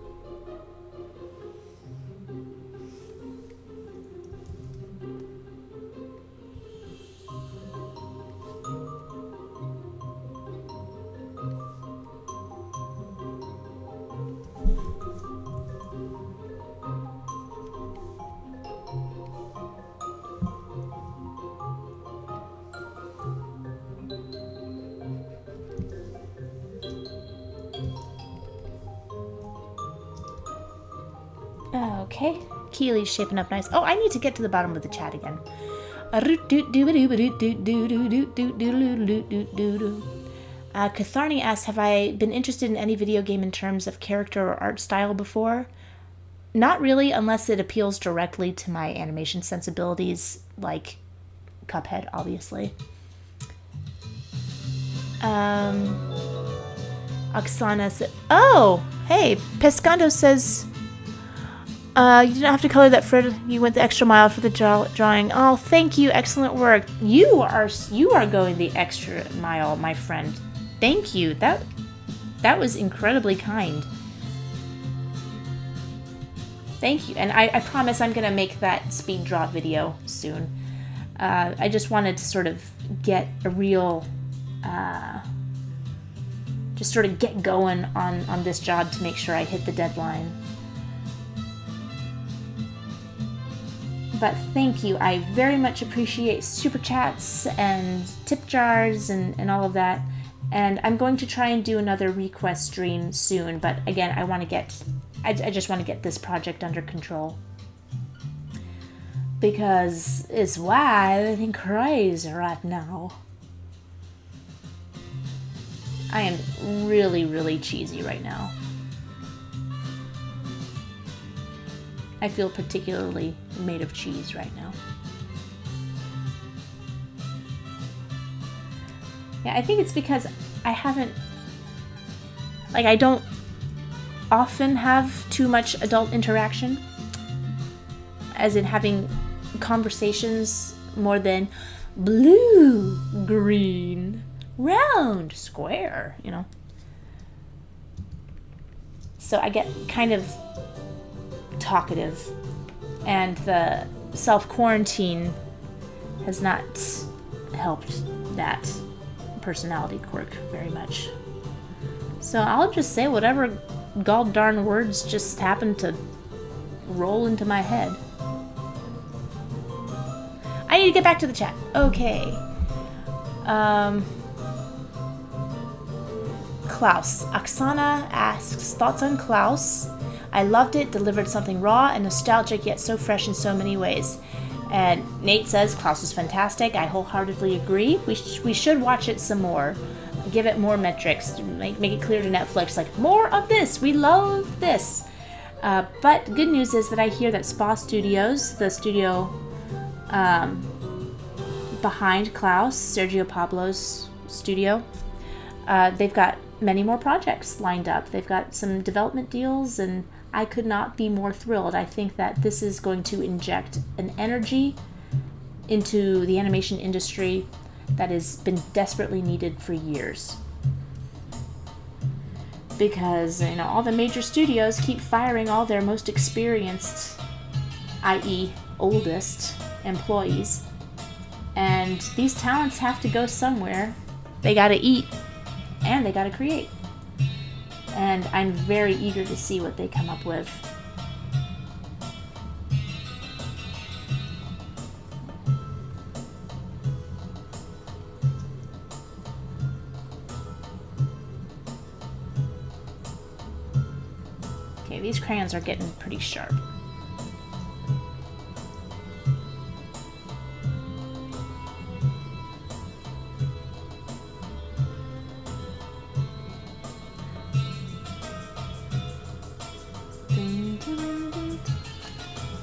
Okay, Keely's shaping up nice. Oh, I need to get to the bottom of the chat again. Katharni asks, have I been interested in any video game in terms of character or art style before? Not really, unless it appeals directly to my animation sensibilities, like Cuphead, obviously. Oksana said, oh, hey, Pescando says, you didn't have to color that, Fred. You went the extra mile for the drawing. Oh, thank you. Excellent work. You are going the extra mile, my friend. Thank you. That was incredibly kind. Thank you. And I promise I'm going to make that speed drop video soon. I just wanted to sort of get a real... just sort of get going on this job to make sure I hit the deadline. But thank you. I very much appreciate super chats and tip jars and all of that. And I'm going to try and do another request stream soon. But again, I just want to get this project under control. Because it's wild crazy right now. I am really, really cheesy right now. I feel particularly made of cheese right now. Yeah, I think it's because I don't often have too much adult interaction, as in having conversations more than blue, green, round, square, you know. So I get kind of talkative, and the self-quarantine has not helped that personality quirk very much. So I'll just say whatever gall darn words just happen to roll into my head. I need to get back to the chat. Okay. Klaus. Oksana asks, thoughts on Klaus? I loved it, delivered something raw and nostalgic, yet so fresh in so many ways. And Nate says, Klaus is fantastic. I wholeheartedly agree. We should watch it some more. Give it more metrics. Make it clear to Netflix, like, more of this. We love this. But good news is that I hear that Spa Studios, the studio behind Klaus, Sergio Pablo's studio, they've got many more projects lined up. They've got some development deals, and I could not be more thrilled. I think that this is going to inject an energy into the animation industry that has been desperately needed for years. Because, you know, all the major studios keep firing all their most experienced, i.e. oldest, employees. And these talents have to go somewhere. They gotta eat, and they gotta create. And I'm very eager to see what they come up with. Okay, these crayons are getting pretty sharp.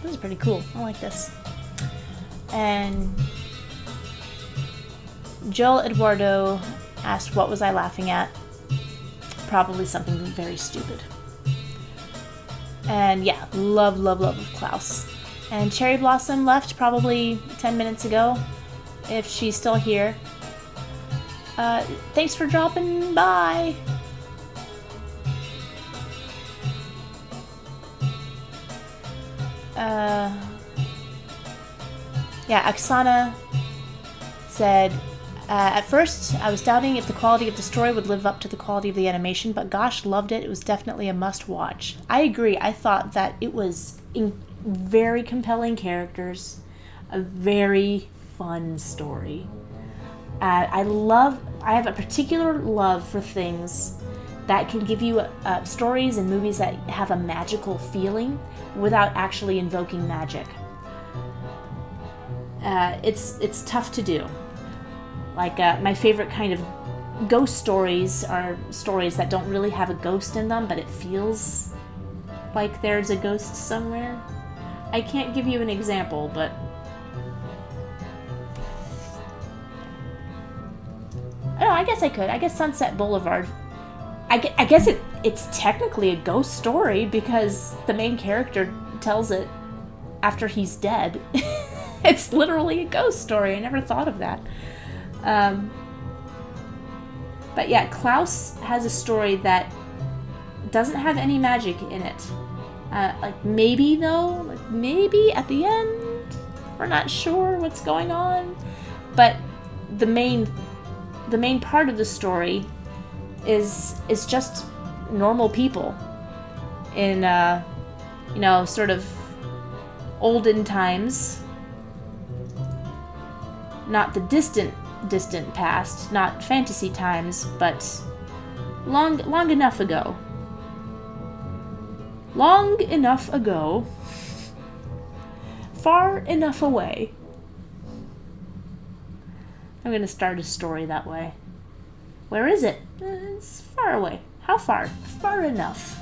This is pretty cool. I like this. And Joel Eduardo asked, what was I laughing at? Probably something very stupid. And yeah, love of Klaus. And Cherry Blossom left probably 10 minutes ago, if she's still here. Thanks for dropping by. Yeah, Oksana said, at first I was doubting if the quality of the story would live up to the quality of the animation, but gosh, loved it. It was definitely a must-watch. I agree. I thought that it was very compelling characters, a very fun story. I have a particular love for things that can give you stories and movies that have a magical feeling without actually invoking magic. It's tough to do. Like, my favorite kind of ghost stories are stories that don't really have a ghost in them, but it feels like there's a ghost somewhere. I can't give you an example, but oh, I guess I could. I guess Sunset Boulevard. I guess it's technically a ghost story because the main character tells it after he's dead. It's literally a ghost story. I never thought of that. But yeah, Klaus has a story that doesn't have any magic in it. Like maybe though, like maybe at the end, we're not sure what's going on. But the main part of the story is just normal people in sort of olden times, not the distant past, not fantasy times, but long enough ago. Long enough ago, far enough away. I'm gonna start a story that way. Where is it? It's far away. How far? Far enough.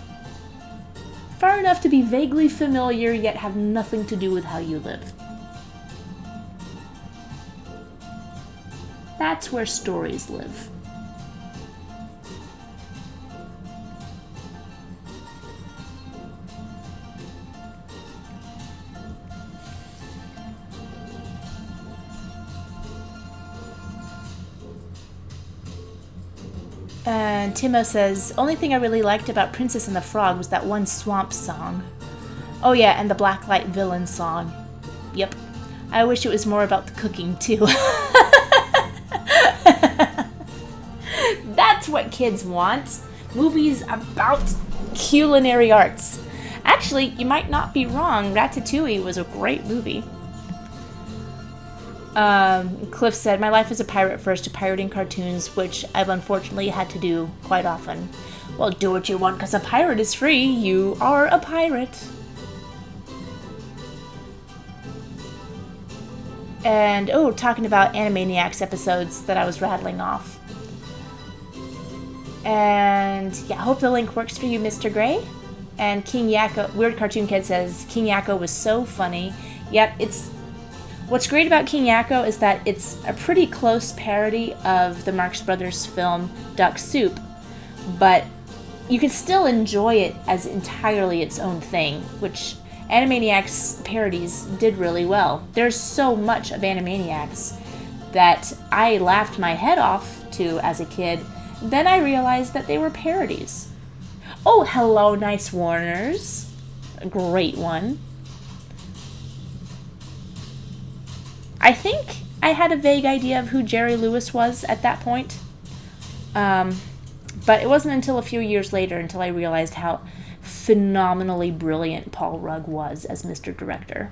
Far enough to be vaguely familiar, yet have nothing to do with how you live. That's where stories live. And Timo says, only thing I really liked about Princess and the Frog was that one swamp song. Oh yeah, and the Blacklight Villain song. Yep. I wish it was more about the cooking too. That's what kids want. Movies about culinary arts. Actually, you might not be wrong. Ratatouille was a great movie. Cliff said, my life as a pirate first to pirating cartoons, which I've unfortunately had to do quite often. Well, do what you want because a pirate is free. You are a pirate. And, talking about Animaniacs episodes that I was rattling off. And, yeah, hope the link works for you, Mr. Gray. And King Yakko, Weird Cartoon Kid says, King Yakko was so funny. Yep, what's great about King Yakko is that it's a pretty close parody of the Marx Brothers film Duck Soup, but you can still enjoy it as entirely its own thing, which Animaniacs parodies did really well. There's so much of Animaniacs that I laughed my head off to as a kid. Then I realized that they were parodies. Oh, hello, Nice Warners. A great one. I think I had a vague idea of who Jerry Lewis was at that point. But it wasn't until a few years later until I realized how phenomenally brilliant Paul Rugg was as Mr. Director.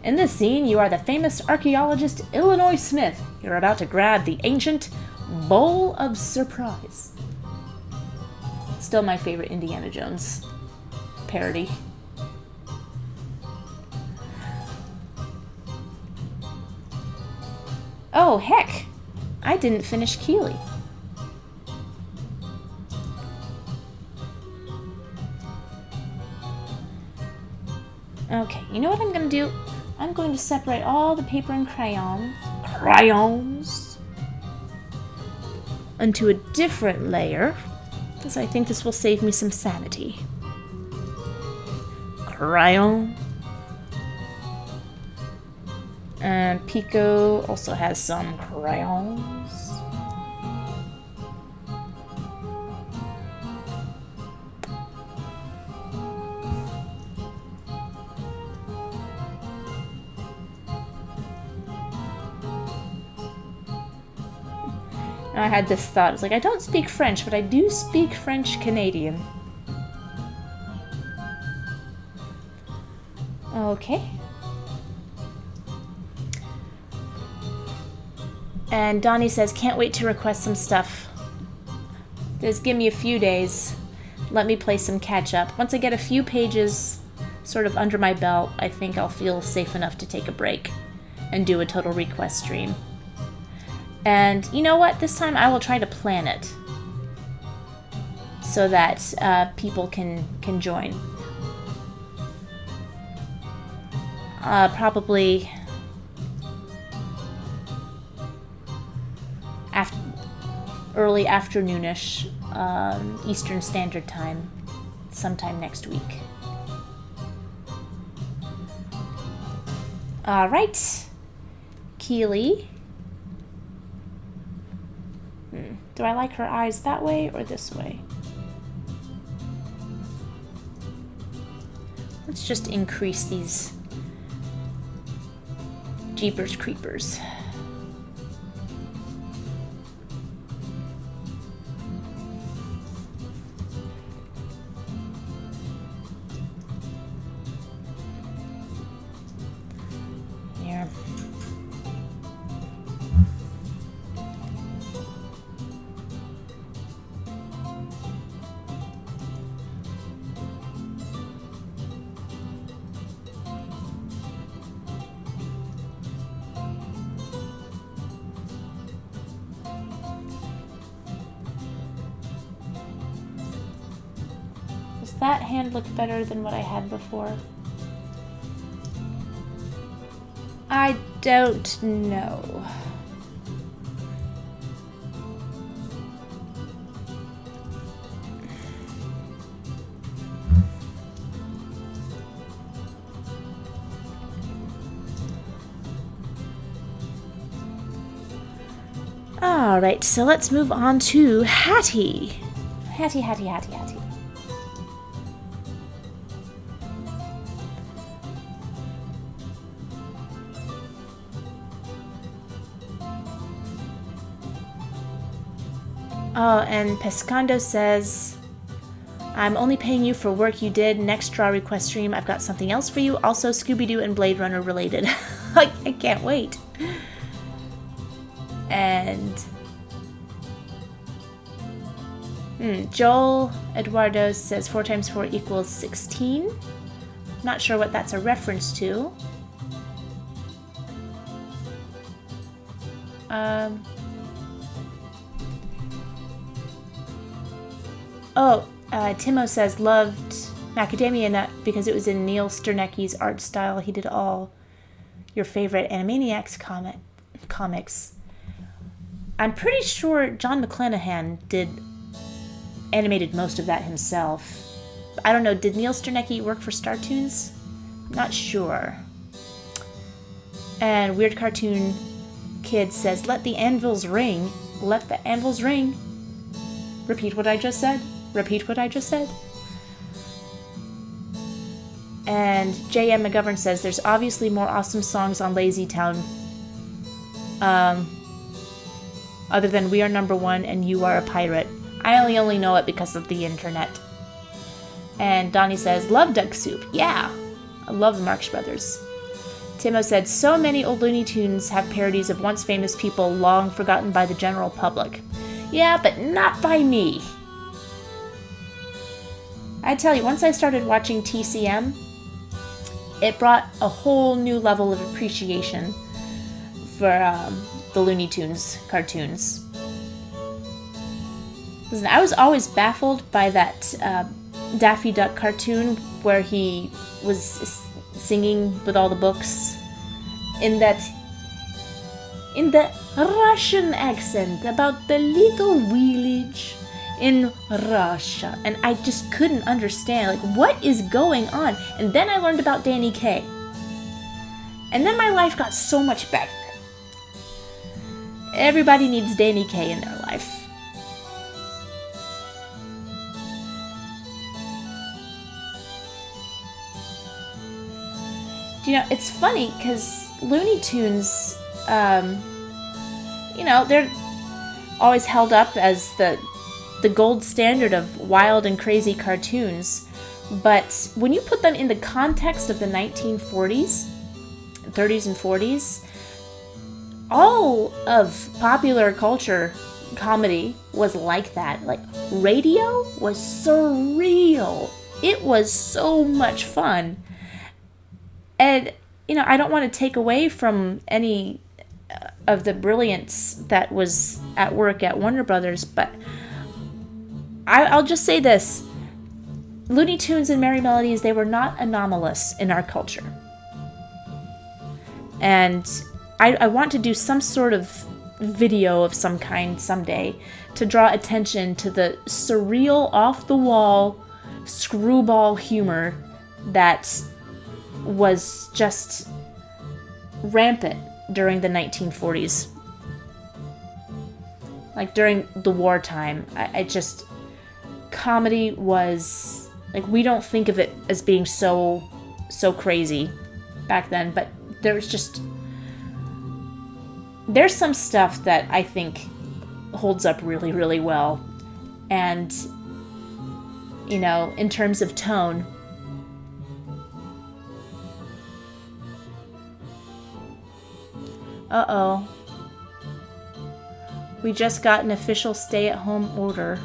In this scene, you are the famous archaeologist Illinois Smith. You're about to grab the ancient Bowl of Surprise. Still my favorite Indiana Jones parody. Oh, heck! I didn't finish Keeley. Okay, you know what I'm going to do? I'm going to separate all the paper and crayons into a different layer, because I think this will save me some sanity. Crayon. And Pico also has some crayons. I had this thought. It's like, I don't speak French, but I do speak French Canadian. Okay. And Donnie says, can't wait to request some stuff. Just give me a few days. Let me play some catch up. Once I get a few pages sort of under my belt, I think I'll feel safe enough to take a break and do a total request stream. And you know what? This time I will try to plan it so that people can join. Probably early afternoonish, Eastern Standard Time, sometime next week. All right, Keely. Do I like her eyes that way or this way? Let's just increase these Jeepers Creepers. Here. Does that hand look better than what I had before? I don't know. All right, so let's move on to Hattie. Hattie. Oh, and Pescando says, I'm only paying you for work you did. Next draw request stream, I've got something else for you. Also Scooby-Doo and Blade Runner related. I can't wait. And Joel Eduardo says 4 times 4 equals 16. Not sure what that's a reference to. Timo says loved Macadamia Nut because it was in Neil Sternecki's art style. He did all your favorite Animaniacs comics. I'm pretty sure John McClanahan animated most of that himself. I don't know, did Neil Sternecki work for Star Toons? Not sure. And Weird Cartoon Kid says, let the anvils ring. Let the anvils ring. Repeat what I just said. Repeat what I just said. And J.M. McGovern says, there's obviously more awesome songs on Lazy Town. other than we are number one and you are a pirate. I only know it because of the internet. And Donnie says, love Duck Soup. Yeah, I love the Marx Brothers. Timo said, so many old Looney Tunes have parodies of once famous people long forgotten by the general public. Yeah, but not by me. I tell you, once I started watching TCM, it brought a whole new level of appreciation for the Looney Tunes cartoons. Listen, I was always baffled by that Daffy Duck cartoon where he was singing with all the books in the Russian accent about the little village in Russia, and I just couldn't understand, like, what is going on? And then I learned about Danny Kaye, and then my life got so much better. Everybody needs Danny Kaye in their life. You know, it's funny because Looney Tunes, they're always held up as the gold standard of wild and crazy cartoons. But when you put them in the context of the 1940s, 30s and 40s, all of popular culture comedy was like that. Like, radio was surreal. It was so much fun. And, I don't want to take away from any of the brilliance that was at work at Warner Brothers, but I'll just say this. Looney Tunes and Merry Melodies, they were not anomalous in our culture. And I want to do some sort of video of some kind someday to draw attention to the surreal, off-the-wall, screwball humor that was just rampant during the 1940s. Like, during the wartime, comedy was, like, we don't think of it as being so crazy back then, but there's some stuff that I think holds up really, really well. And, in terms of tone, uh-oh. We just got an official stay-at-home order.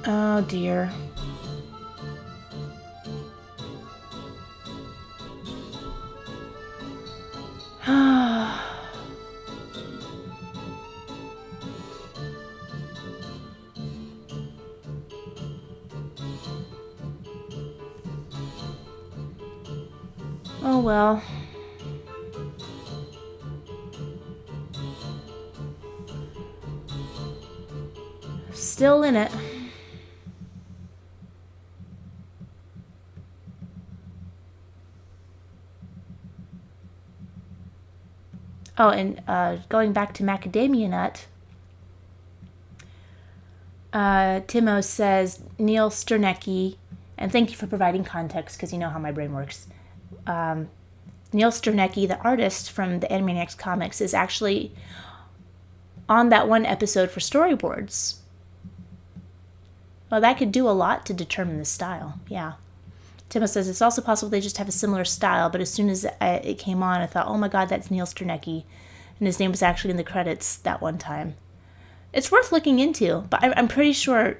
Oh dear. Oh well. Still in it. Oh, and going back to Macadamia Nut, Timo says, Neil Sternecki, and thank you for providing context because you know how my brain works. Neil Sternecki, the artist from the Animaniacs comics, is actually on that one episode for storyboards. Well, that could do a lot to determine the style, yeah. Timo says, it's also possible they just have a similar style, but as soon as it came on, I thought, oh my god, that's Neil Sternecki. And his name was actually in the credits that one time. It's worth looking into, but I'm pretty sure,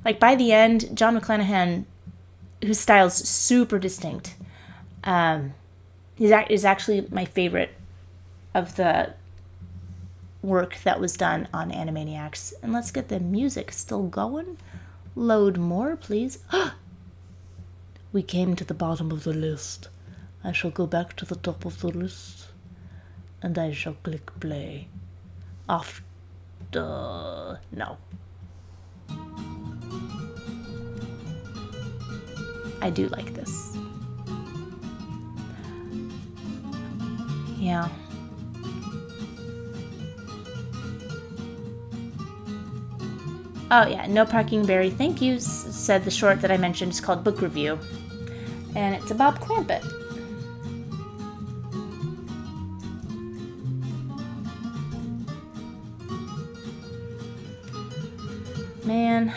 like, by the end, John McClanahan, whose style's super distinct, is actually my favorite of the work that was done on Animaniacs. And let's get the music still going. Load more, please. We came to the bottom of the list. I shall go back to the top of the list, and I shall click play. After... no. I do like this. Yeah. Oh yeah, No Parking Barry, thank you, said the short that I mentioned. It's called Book Review. And it's about Clampett. Man.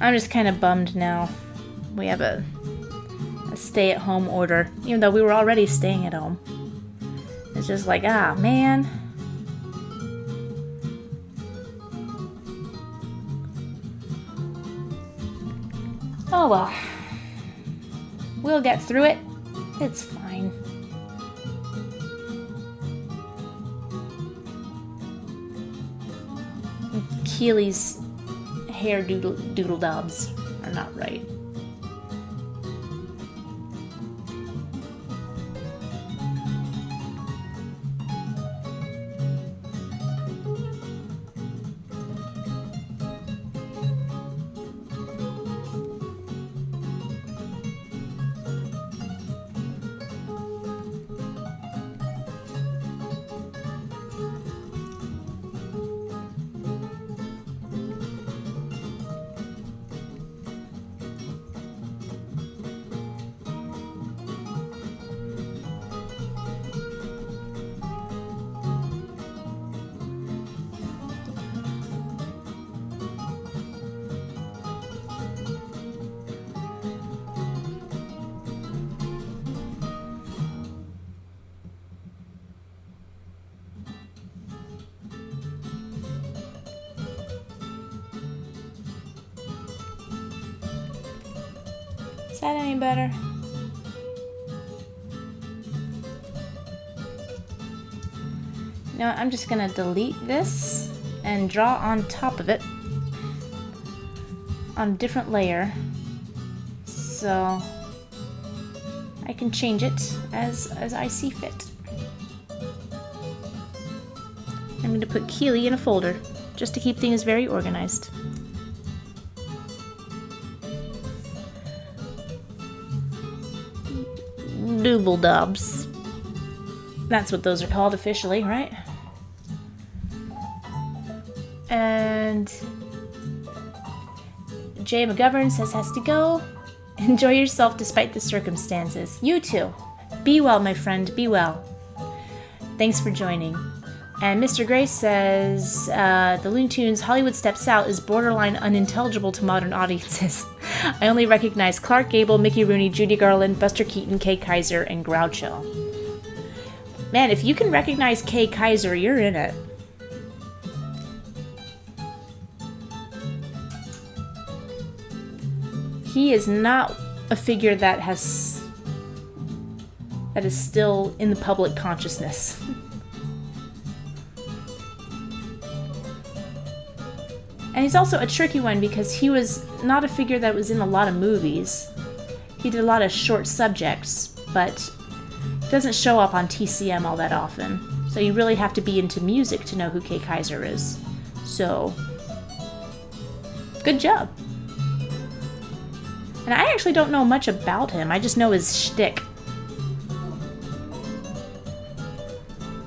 I'm just kind of bummed now. We have a stay-at-home order, even though we were already staying at home. It's just like, ah, man. Oh well. We'll get through it. It's fine. Keely's hair doodle dobs are not right. Is that any better? Now I'm just gonna delete this and draw on top of it on a different layer so I can change it as I see fit. I'm going to put Keely in a folder just to keep things very organized. Dooble dobs. That's what those are called officially, right? And Jay McGovern says has to go. Enjoy yourself despite the circumstances. You too. Be well, my friend. Be well. Thanks for joining. And Mr. Gray says, the Looney Tunes Hollywood Steps Out is borderline unintelligible to modern audiences. I only recognize Clark Gable, Mickey Rooney, Judy Garland, Buster Keaton, Kay Kaiser, and Groucho. Man, if you can recognize Kay Kaiser, you're in it. He is not a figure that is still in the public consciousness. And he's also a tricky one because he was not a figure that was in a lot of movies. He did a lot of short subjects, but doesn't show up on TCM all that often. So you really have to be into music to know who Kay Kaiser is. So, good job. And I actually don't know much about him. I just know his shtick.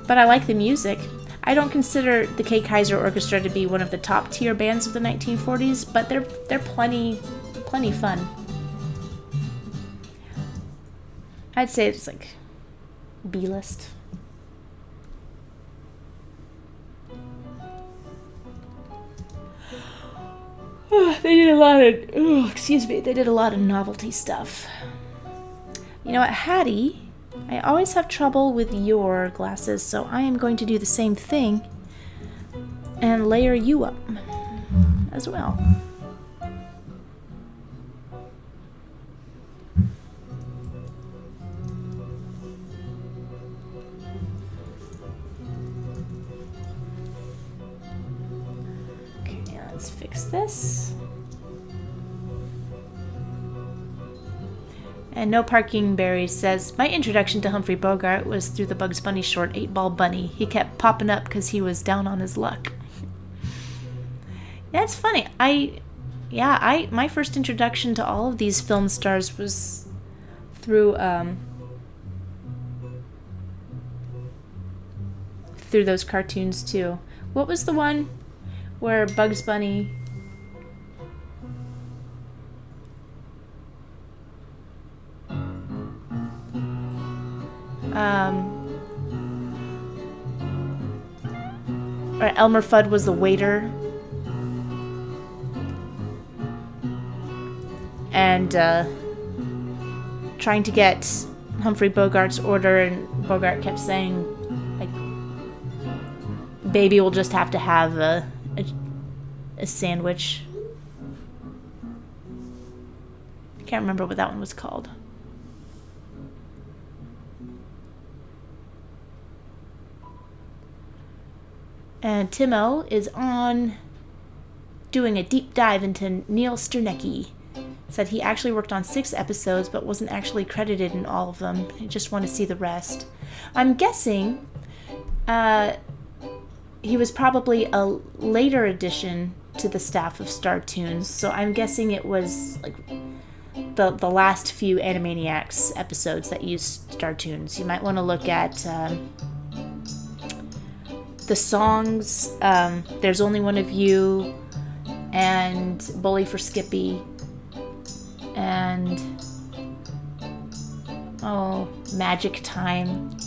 But I like the music. I don't consider the Kay Kaiser Orchestra to be one of the top tier bands of the 1940s, but they're plenty fun. I'd say it's like B-list. They did a lot of novelty stuff. You know what, Hattie? I always have trouble with your glasses, so I am going to do the same thing and layer you up as well. Okay, let's fix this. And No Parking Berries says, my introduction to Humphrey Bogart was through the Bugs Bunny short 8-Ball Bunny. He kept popping up because he was down on his luck. That's funny. My first introduction to all of these film stars was through those cartoons too. What was the one where Bugs Bunny... or Elmer Fudd was the waiter, and trying to get Humphrey Bogart's order, and Bogart kept saying, like, baby will just have to have a sandwich. I can't remember what that one was called. And Timo is on doing a deep dive into Neil Sternecki. Said he actually worked on 6 episodes but wasn't actually credited in all of them. He just want to see the rest. I'm guessing he was probably a later addition to the staff of Star Tunes, so I'm guessing it was like the last few Animaniacs episodes that used Star Tunes. You might want to look at the songs. There's Only One of You, and Bully for Skippy, and Magic Time.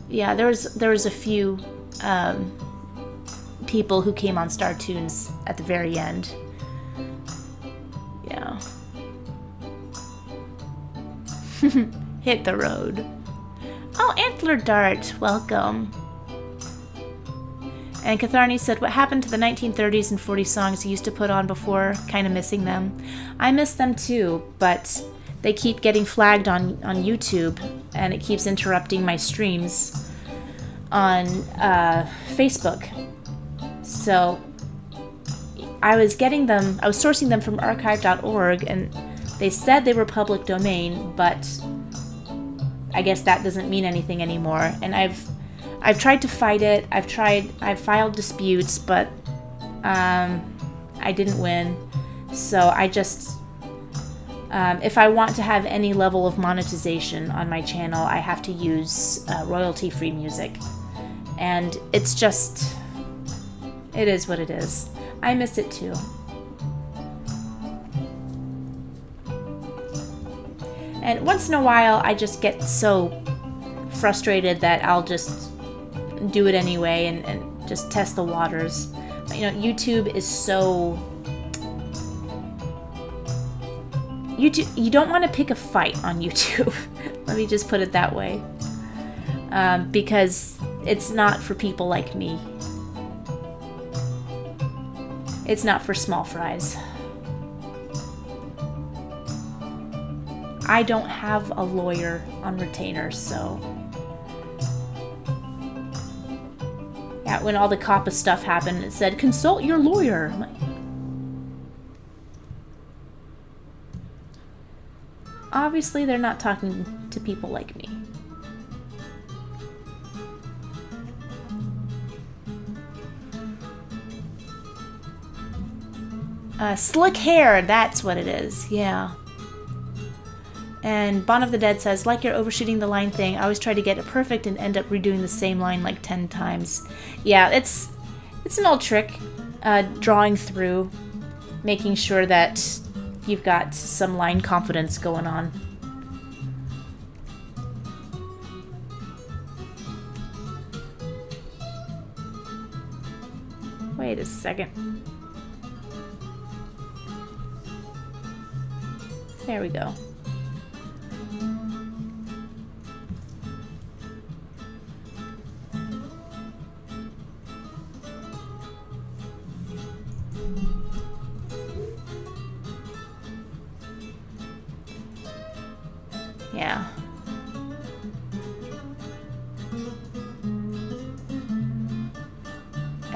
Yeah, there was a few people who came on Star Tunes at the very end. Yeah. Hit the road. Oh, Antler Dart, welcome. And Katharni said, what happened to the 1930s and 40s songs he used to put on before? Kind of missing them. I miss them too, but they keep getting flagged on YouTube, and it keeps interrupting my streams on Facebook. So I was sourcing them from archive.org, and they said they were public domain, but I guess that doesn't mean anything anymore. And I've tried to fight it. I've filed disputes, but I didn't win. So I just, if I want to have any level of monetization on my channel, I have to use royalty-free music. And it's just, it is what it is. I miss it too. And once in a while, I just get so frustrated that I'll just do it anyway and just test the waters. But, YouTube is so... you don't want to pick a fight on YouTube. Let me just put it that way. Because it's not for people like me. It's not for small fries. I don't have a lawyer on retainer, so... Yeah, when all the COPPA stuff happened, it said, consult your lawyer. I'm like, obviously, they're not talking to people like me. Slick hair, that's what it is, yeah. And Bon of the Dead says, like your overshooting the line thing, I always try to get it perfect and end up redoing the same line like 10 times. Yeah, it's an old trick, drawing through, making sure that you've got some line confidence going on. Wait a second. There we go. Yeah.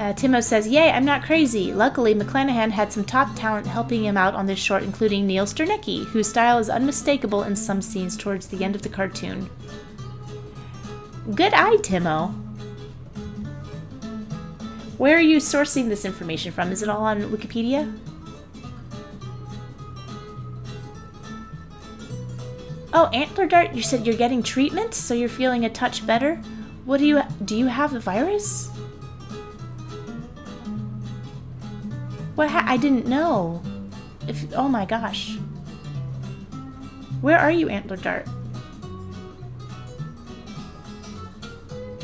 Timo says, "Yay, I'm not crazy." Luckily, McClanahan had some top talent helping him out on this short, including Neil Sternicki, whose style is unmistakable in some scenes towards the end of the cartoon. Good eye, Timo. Where are you sourcing this information from? Is it all on Wikipedia? Oh, Antler Dart, you said you're getting treatment, so you're feeling a touch better? What do you have the virus? What I didn't know. Oh my gosh. Where are you, Antler Dart?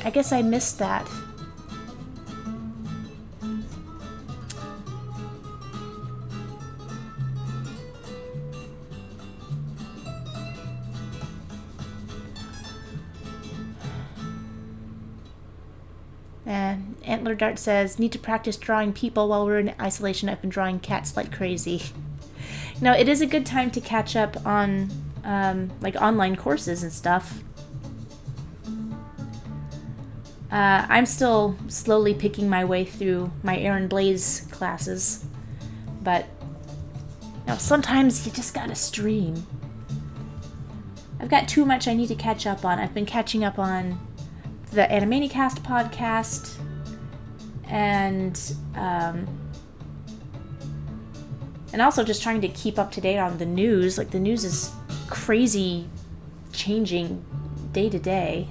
I guess I missed that. And Antler Dart says, need to practice drawing people while we're in isolation. I've been drawing cats like crazy. Now, it is a good time to catch up on like online courses and stuff. I'm still slowly picking my way through my Aaron Blaze classes, but you know, sometimes you just gotta stream. I've got too much I need to catch up on. I've been catching up on the Animaniacs podcast, and also just trying to keep up to date on the news. Like, the news is crazy, changing day to day.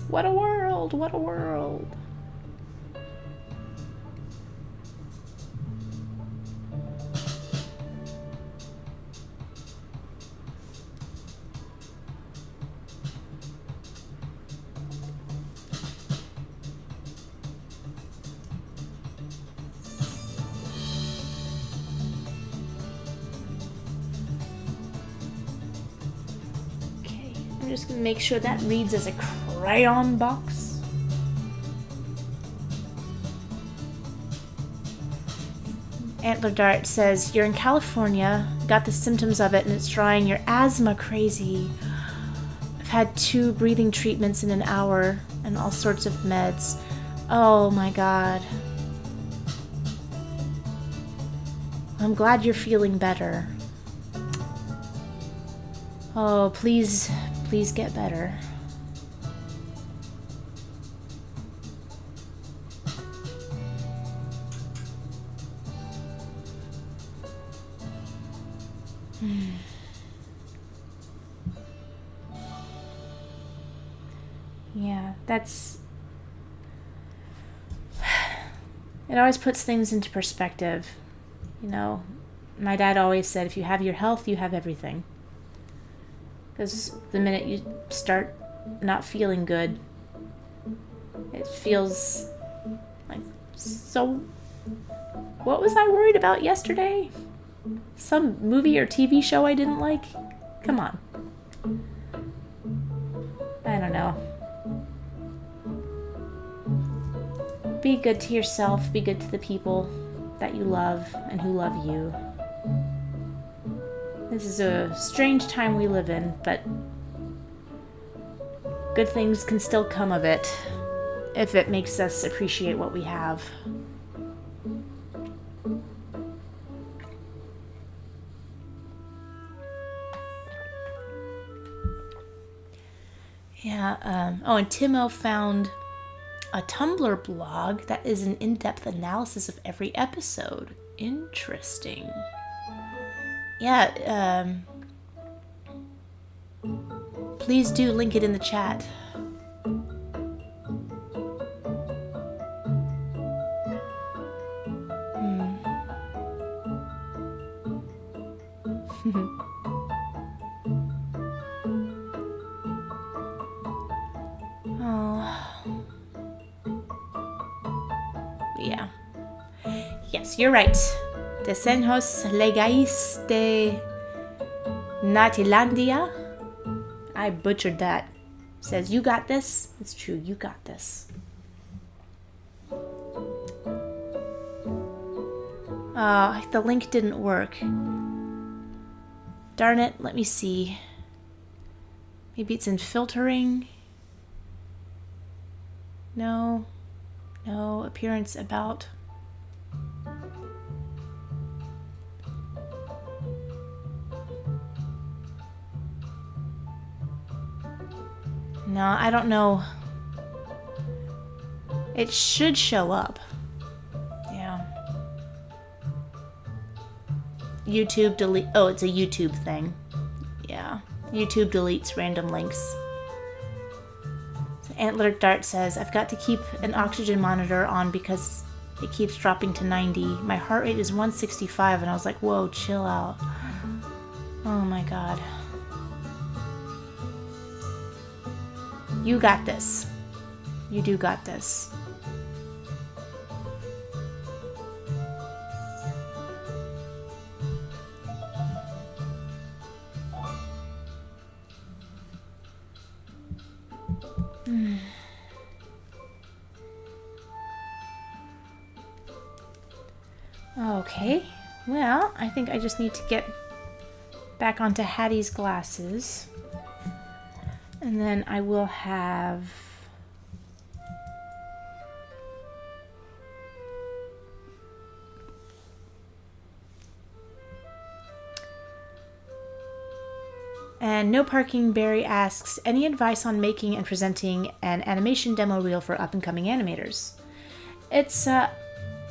What a world! What a world! I'm just going to make sure that reads as a crayon box. Antler Dart says, you're in California, got the symptoms of it, and it's drawing your asthma crazy. I've had 2 breathing treatments in an hour and all sorts of meds. Oh my god. I'm glad you're feeling better. Oh, please get better. Yeah, it always puts things into perspective. You know, my dad always said, if you have your health, you have everything. Because the minute you start not feeling good, it feels like, so what was I worried about yesterday? Some movie or TV show I didn't like? Come on. I don't know. Be good to yourself, be good to the people that you love and who love you. This is a strange time we live in, but good things can still come of it if it makes us appreciate what we have. Yeah, oh, and Timo found a Tumblr blog that is an in-depth analysis of every episode. Interesting. Yeah, please do link it in the chat. Oh. Yeah. Yes, you're right. Desenhos legais de Natilandia. I butchered that. Says, you got this? It's true, you got this. Oh, the link didn't work. Darn it, let me see. Maybe it's in filtering. No. No. Appearance about. No, I don't know. It should show up. Yeah. YouTube delete. Oh, it's a YouTube thing. Yeah. YouTube deletes random links. So Antler Dart says, I've got to keep an oxygen monitor on because it keeps dropping to 90. My heart rate is 165, and I was like, whoa, chill out. Oh my god. You got this. You do got this. Okay, well, I think I just need to get back onto Hattie's glasses. And then I will have... And No Parking Barry asks, any advice on making and presenting an animation demo reel for up-and-coming animators? It's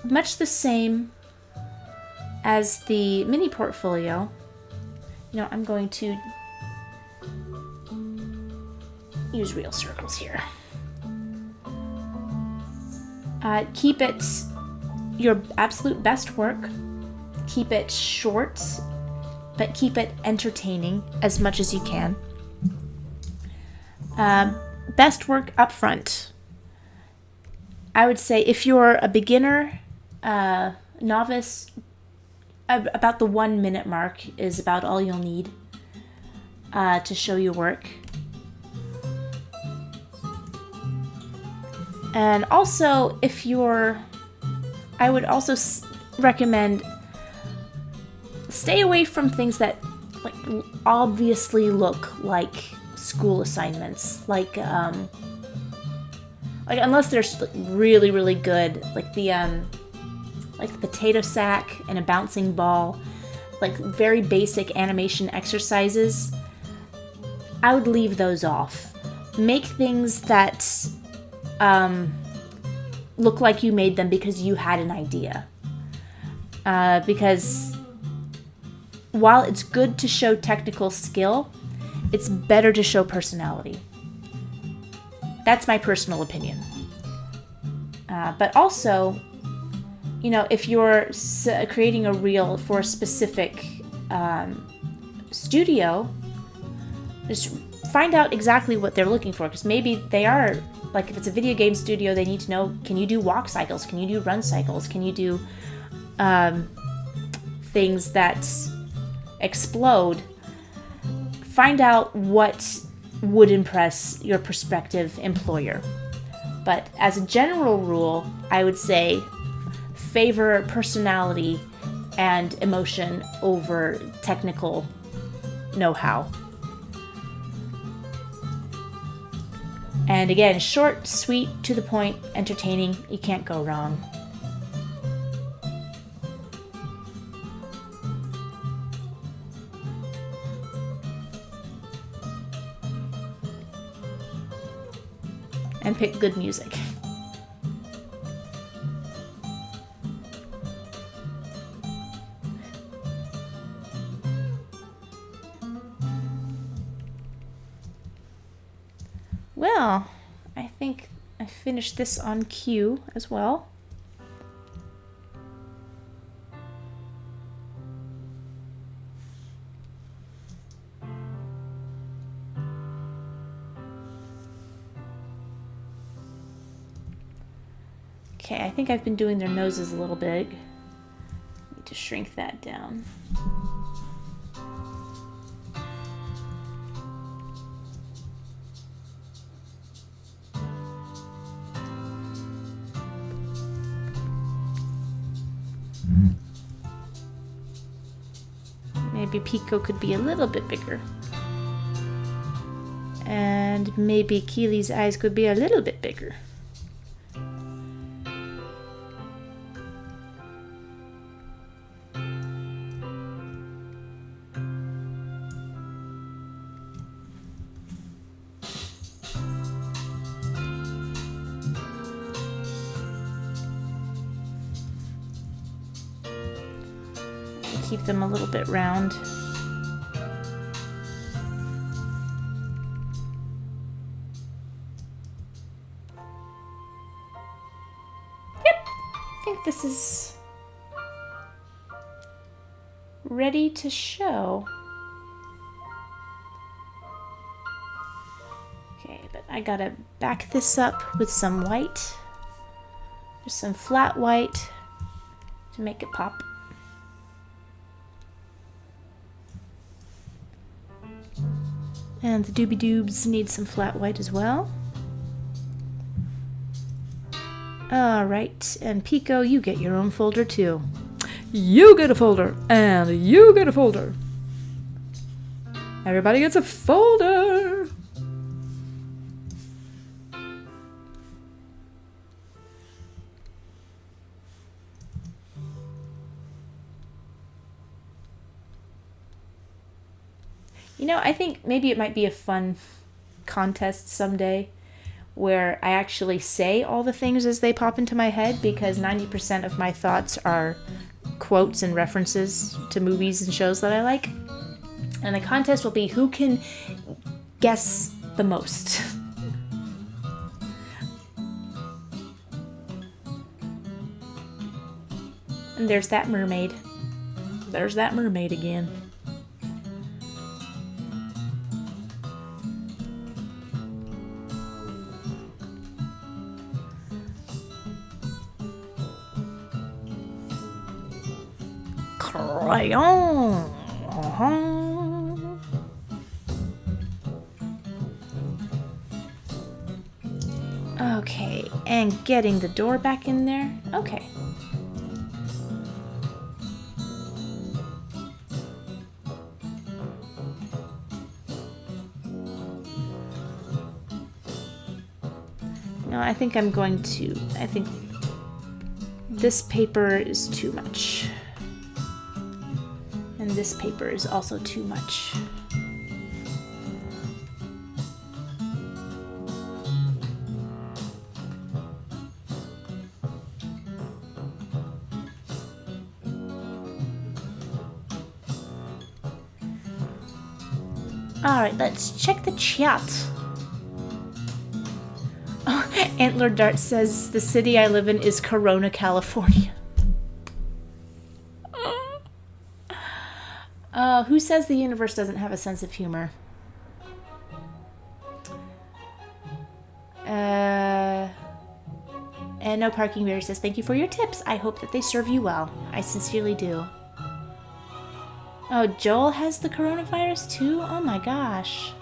much the same as the mini portfolio. You know, I'm going to use real circles here. Keep it your absolute best work. Keep it short, but keep it entertaining as much as you can. Best work up front. I would say if you're a beginner, novice, about the 1 minute mark is about all you'll need to show your work. And also, if you're, I would also recommend stay away from things that like obviously look like school assignments, like unless they're really really good, like the potato sack and a bouncing ball, like very basic animation exercises. I would leave those off. Make things that look like you made them because you had an idea. Because while it's good to show technical skill, it's better to show personality. That's my personal opinion. But also, you know, if you're creating a reel for a specific studio, just find out exactly what they're looking for, because maybe they are, like if it's a video game studio, they need to know, can you do walk cycles? Can you do run cycles? Can you do things that explode? Find out what would impress your prospective employer. But as a general rule, I would say favor personality and emotion over technical know-how. And again, short, sweet, to the point, entertaining, you can't go wrong. And pick good music. Well, I think I finished this on cue as well. Okay, I think I've been doing their noses a little big. Need to shrink that down. Maybe Pico could be a little bit bigger. And maybe Keely's eyes could be a little bit bigger. Keep them a little bit round. I think this is ready to show. Okay, but I gotta back this up with some white. Just some flat white to make it pop. And the Doobie Doobs need some flat white as well. Alright, and Pico, you get your own folder too. You get a folder, and you get a folder. Everybody gets a folder. You know, I think maybe it might be a fun contest someday where I actually say all the things as they pop into my head, because 90% of my thoughts are quotes and references to movies and shows that I like. And the contest will be who can guess the most. And there's that mermaid. There's that mermaid again. Crayon. Okay, and getting the door back in there. Okay. No, I think I think this paper is too much. And this paper is also too much. Alright, let's check the chat. Oh, Antler Dart says the city I live in is Corona, California. Who says the universe doesn't have a sense of humor? And No Parking Bear says, thank you for your tips. I hope that they serve you well. I sincerely do. Oh, Joel has the coronavirus too? Oh my gosh.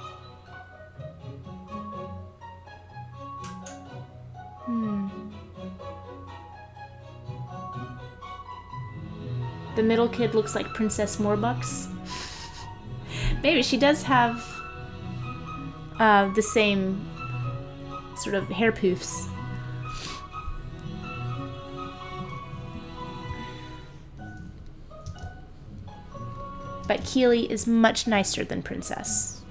The middle kid looks like Princess Morbucks. Maybe she does have the same sort of hair poofs. But Keely is much nicer than Princess.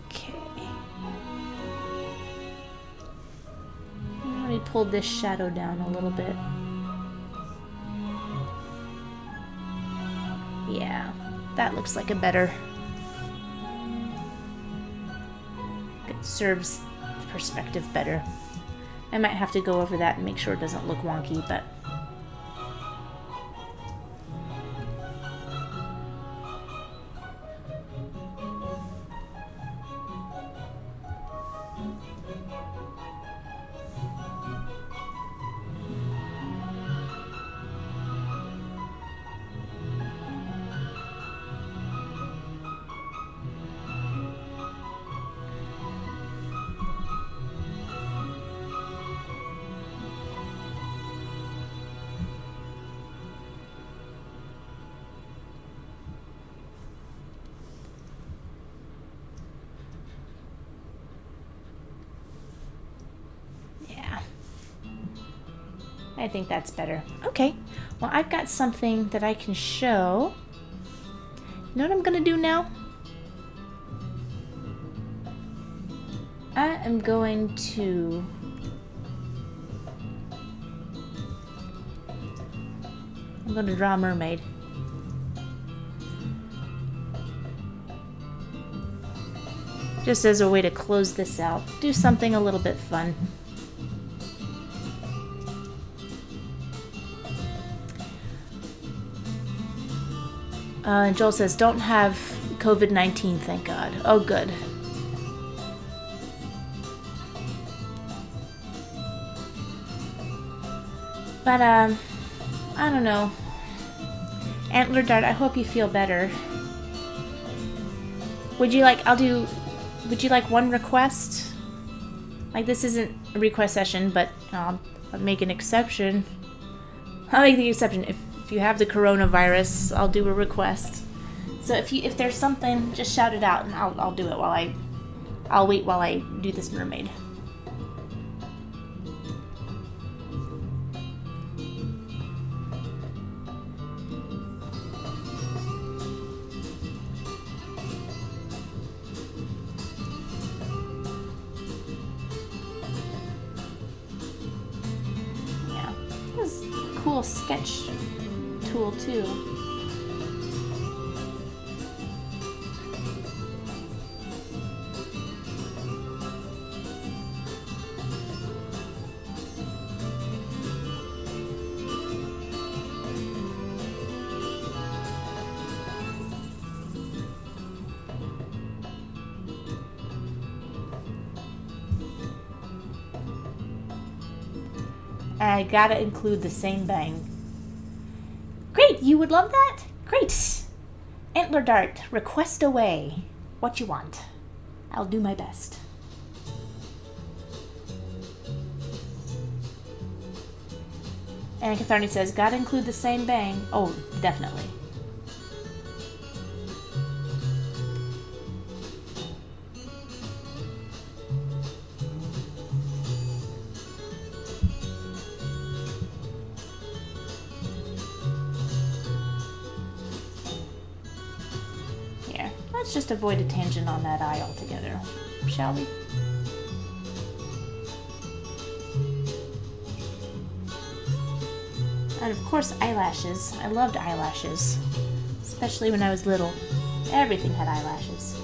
Okay. Let me pull this shadow down a little bit. Yeah, that looks like a better... It serves the perspective better. I might have to go over that and make sure it doesn't look wonky, but... I think that's better. Okay, well, I've got something that I can show. You know what I'm gonna do now? I am going to draw a mermaid. Just as a way to close this out. Do something a little bit fun. Joel says, don't have COVID-19, thank God. Oh, good. But, I don't know. Antler Dart, I hope you feel better. Would you like one request? Like, this isn't a request session, but I'll make an exception. I'll make the exception. If you have the coronavirus, I'll do a request. So if there's something, just shout it out and I'll do it I'll wait while I do this mermaid. Yeah, this is a cool sketch tool too. I gotta include the same bang. Great, you would love that? Great. Antler Dart, request away. What you want. I'll do my best. And Catharny says, gotta include the same bang. Oh, definitely. Let's just avoid a tangent on that eye altogether, shall we? And of course, eyelashes. I loved eyelashes, especially when I was little. Everything had eyelashes.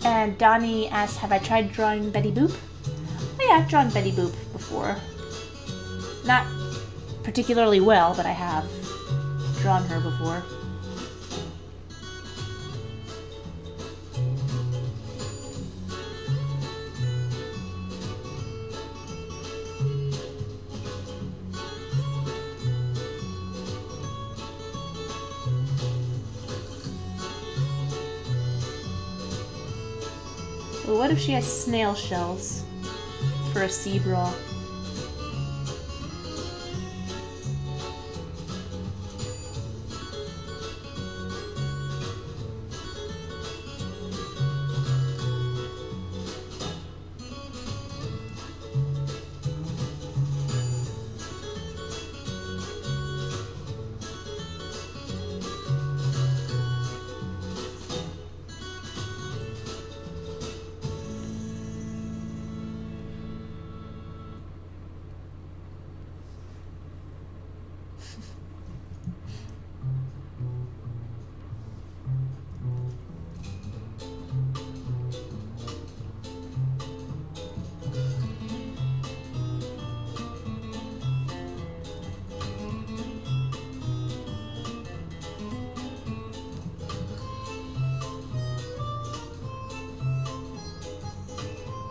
And Donnie asks, have I tried drawing Betty Boop? Oh yeah, I've drawn Betty Boop before. Not particularly well, but I have drawn her before. Well, what if she has snail shells for a sea bra?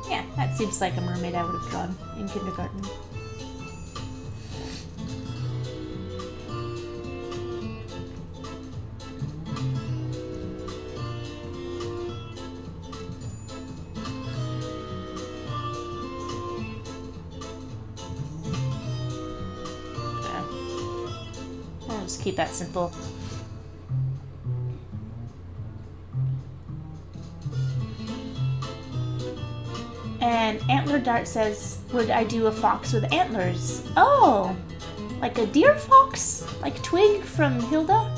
Yeah, that seems like a mermaid I would have drawn in kindergarten. I'll just keep that simple. And Antler Dart says, would I do a fox with antlers? Oh, like a deer fox? Like Twig from Hilda?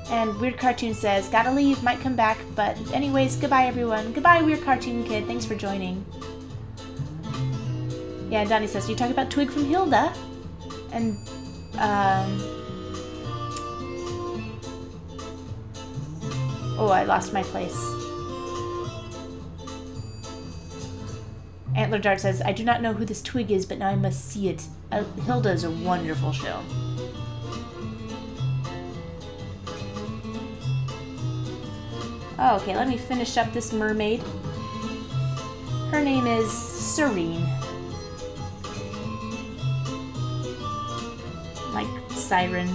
And Weird Cartoon says, gotta leave, might come back, but anyways, goodbye everyone. Goodbye, Weird Cartoon Kid, thanks for joining. Yeah, and Donnie says, you talk about Twig from Hilda? And, oh, I lost my place. Antler Dart says, I do not know who this Twig is, but now I must see it. Hilda is a wonderful show. Oh, okay, let me finish up this mermaid. Her name is Serene. Like Siren.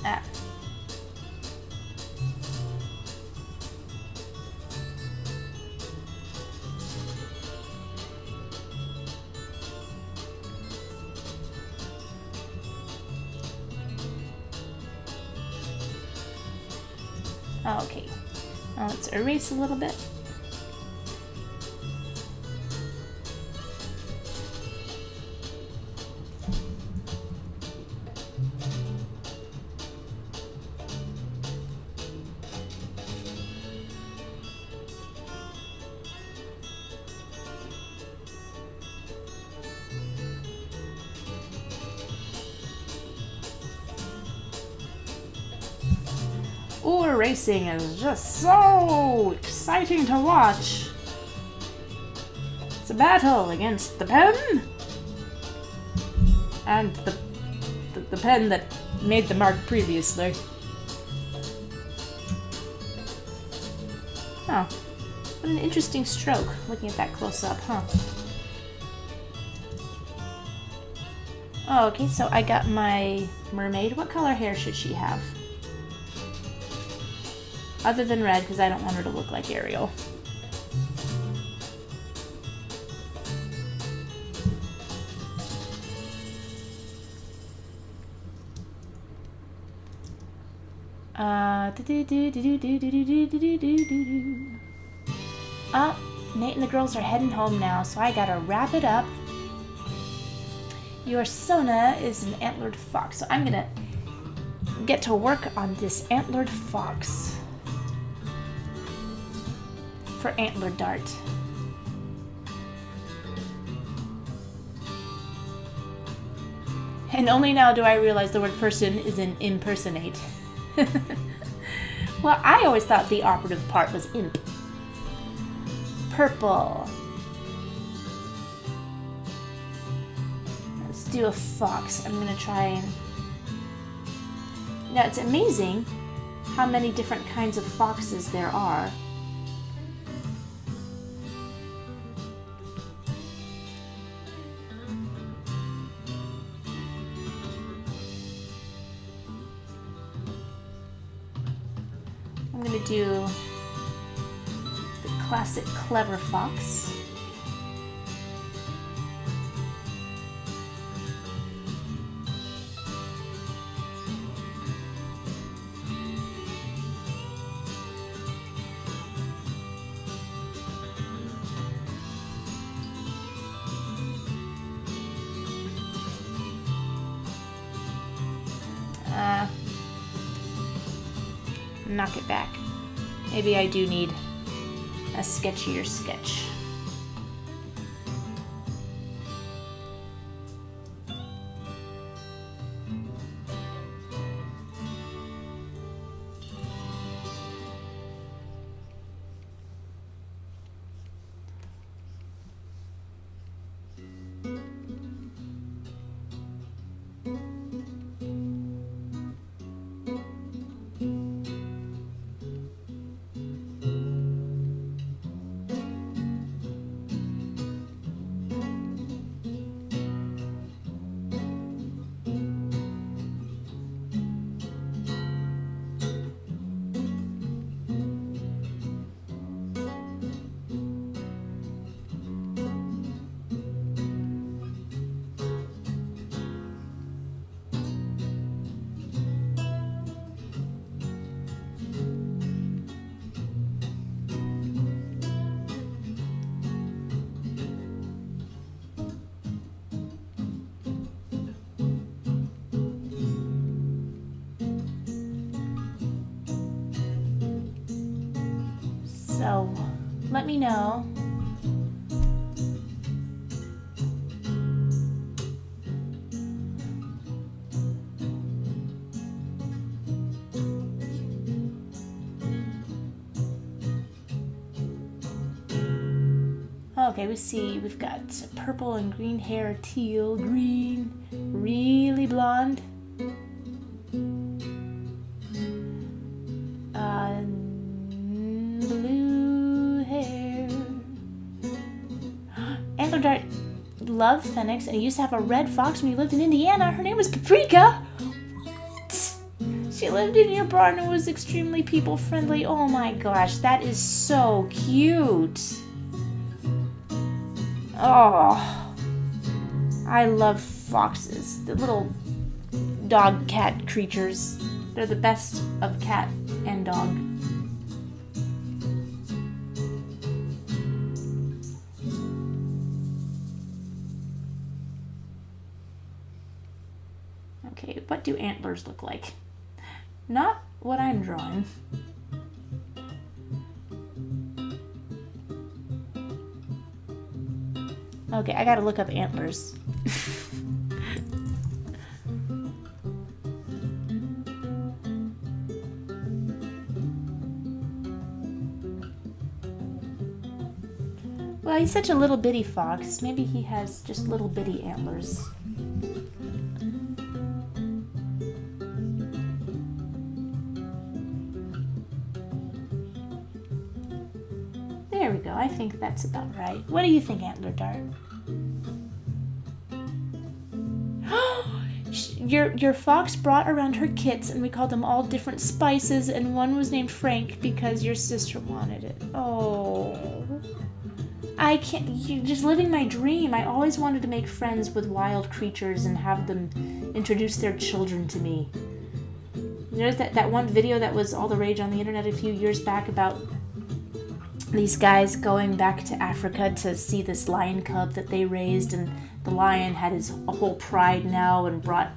Ah. Okay, now let's erase a little bit. Ooh, racing is just so exciting to watch. It's a battle against the pen and the pen that made the mark previously. Oh, what an interesting stroke, looking at that close up, huh? Oh, okay, so I got my mermaid. What color hair should she have? Other than red, because I don't want her to look like Ariel. Nate and the girls are heading home now, so I gotta wrap it up. Your Sona is an antlered fox, so I'm gonna get to work on this antlered fox for Antler Dart. And only now do I realize the word person is in impersonate. Well, I always thought the operative part was imp. Purple. Let's do a fox. I'm gonna try and... Now, it's amazing how many different kinds of foxes there are. I'm going to do the classic clever fox. Knock it back. Maybe I do need a sketchier sketch. So, let me know. Okay, we've got purple and green hair, teal, green, really blonde. Blue hair. Antler Dart loved Phoenix, and he used to have a red fox when he lived in Indiana. Her name was Paprika. What? She lived in your barn and was extremely people-friendly. Oh my gosh, that is so cute. Oh, I love foxes. The little dog-cat creatures. They're the best of cat and dog. Okay, what do antlers look like? Not what I'm drawing. Okay, I gotta look up antlers. Well, he's such a little bitty fox. Maybe he has just little bitty antlers. There we go. I think that's about right. What do you think, Antler Dart? Your fox brought around her kits, and we called them all different spices, and one was named Frank because your sister wanted it. Oh. I can't. You're just living my dream. I always wanted to make friends with wild creatures and have them introduce their children to me. There's that one video that was all the rage on the internet a few years back about these guys going back to Africa to see this lion cub that they raised, and the lion had a whole pride now and brought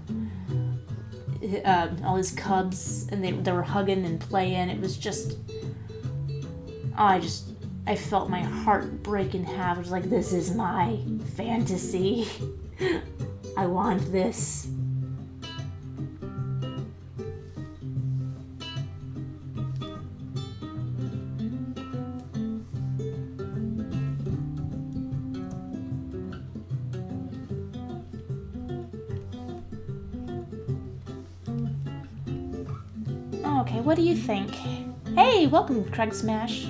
all his cubs, and they were hugging and playing. It was just, I felt my heart break in half. I was like, this is my fantasy. I want this. Okay, what do you think? Hey, welcome, Craig Smash.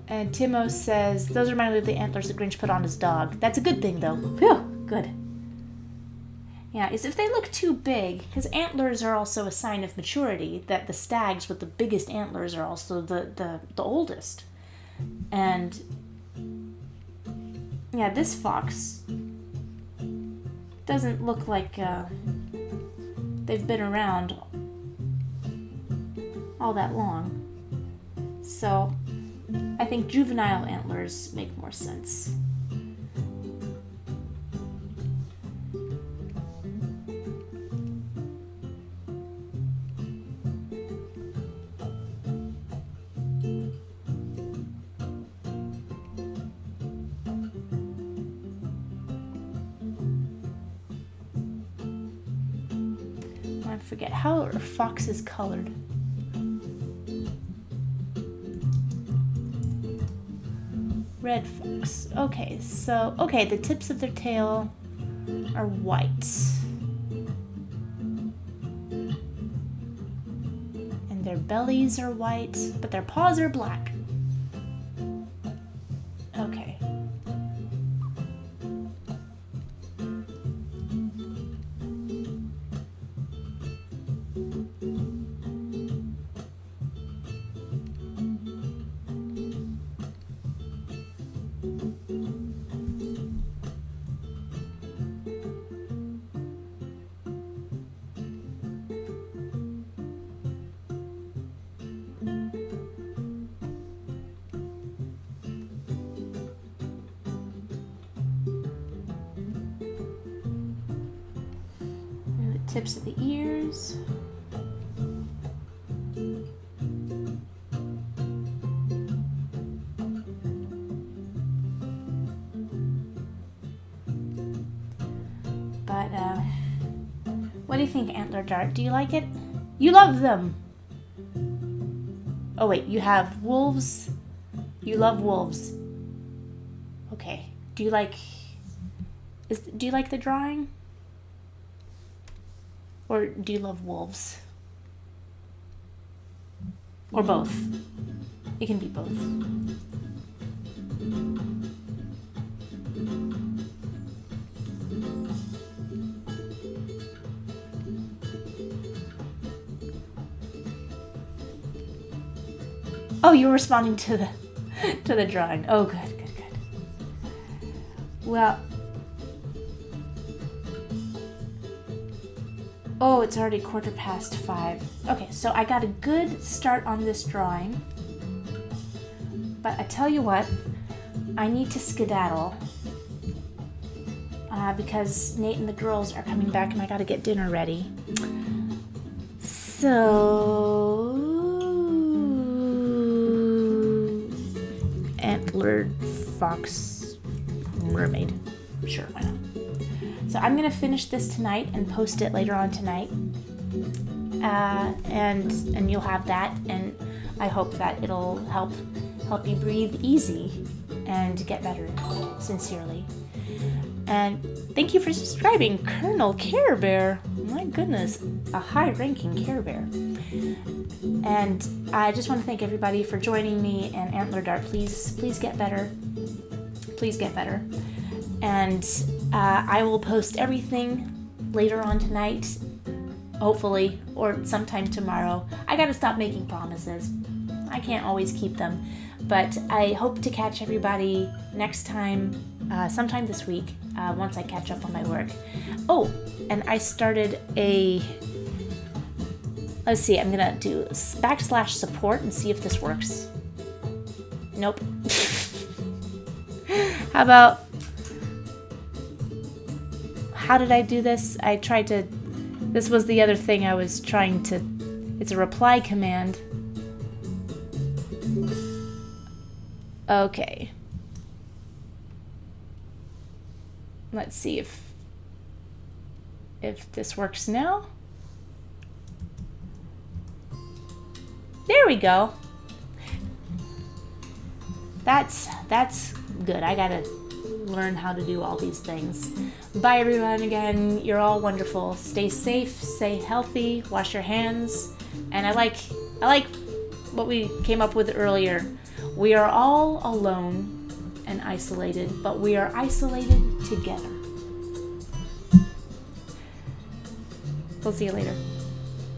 And Timo says, those remind me of the antlers the Grinch put on his dog. That's a good thing, though. Phew, good. Yeah, is if they look too big, because antlers are also a sign of maturity, that the stags with the biggest antlers are also the oldest. And, yeah, this fox doesn't look like they've been around all that long. So I think juvenile antlers make more sense. I forget, how are foxes colored? Red fox. Okay, so, the tips of their tail are white. And their bellies are white, but their paws are black. Okay. Tips of the ears. What do you think, Antler Dart? Do you like it? You love them! Oh wait, you have wolves. You love wolves. Okay. Do you like the drawing? Or do you love wolves? Or both? It can be both. Oh, you're responding to the drawing. Oh, good. Well, oh, it's already 5:15. Okay, so I got a good start on this drawing. But I tell you what, I need to skedaddle because Nate and the girls are coming back and I gotta get dinner ready. So, antlered fox mermaid. Sure, why not? So I'm gonna finish this tonight and post it later on tonight, and you'll have that. And I hope that it'll help you breathe easy and get better. Sincerely. And thank you for subscribing, Colonel Care Bear. My goodness, a high-ranking Care Bear. And I just want to thank everybody for joining me. And Antler Dart, please get better. Please get better. And I will post everything later on tonight, hopefully, or sometime tomorrow. I gotta stop making promises. I can't always keep them. But I hope to catch everybody next time, sometime this week, once I catch up on my work. Oh, and I started let's see, I'm gonna do /support and see if this works. Nope. How did I do this? This was the other thing I was trying to, it's a reply command. Okay. Let's see if this works now. There we go. That's good. I gotta learn how to do all these things. Bye everyone again. You're all wonderful. Stay safe, stay healthy, wash your hands. And I like what we came up with earlier. We are all alone and isolated, but we are isolated together. We'll see you later.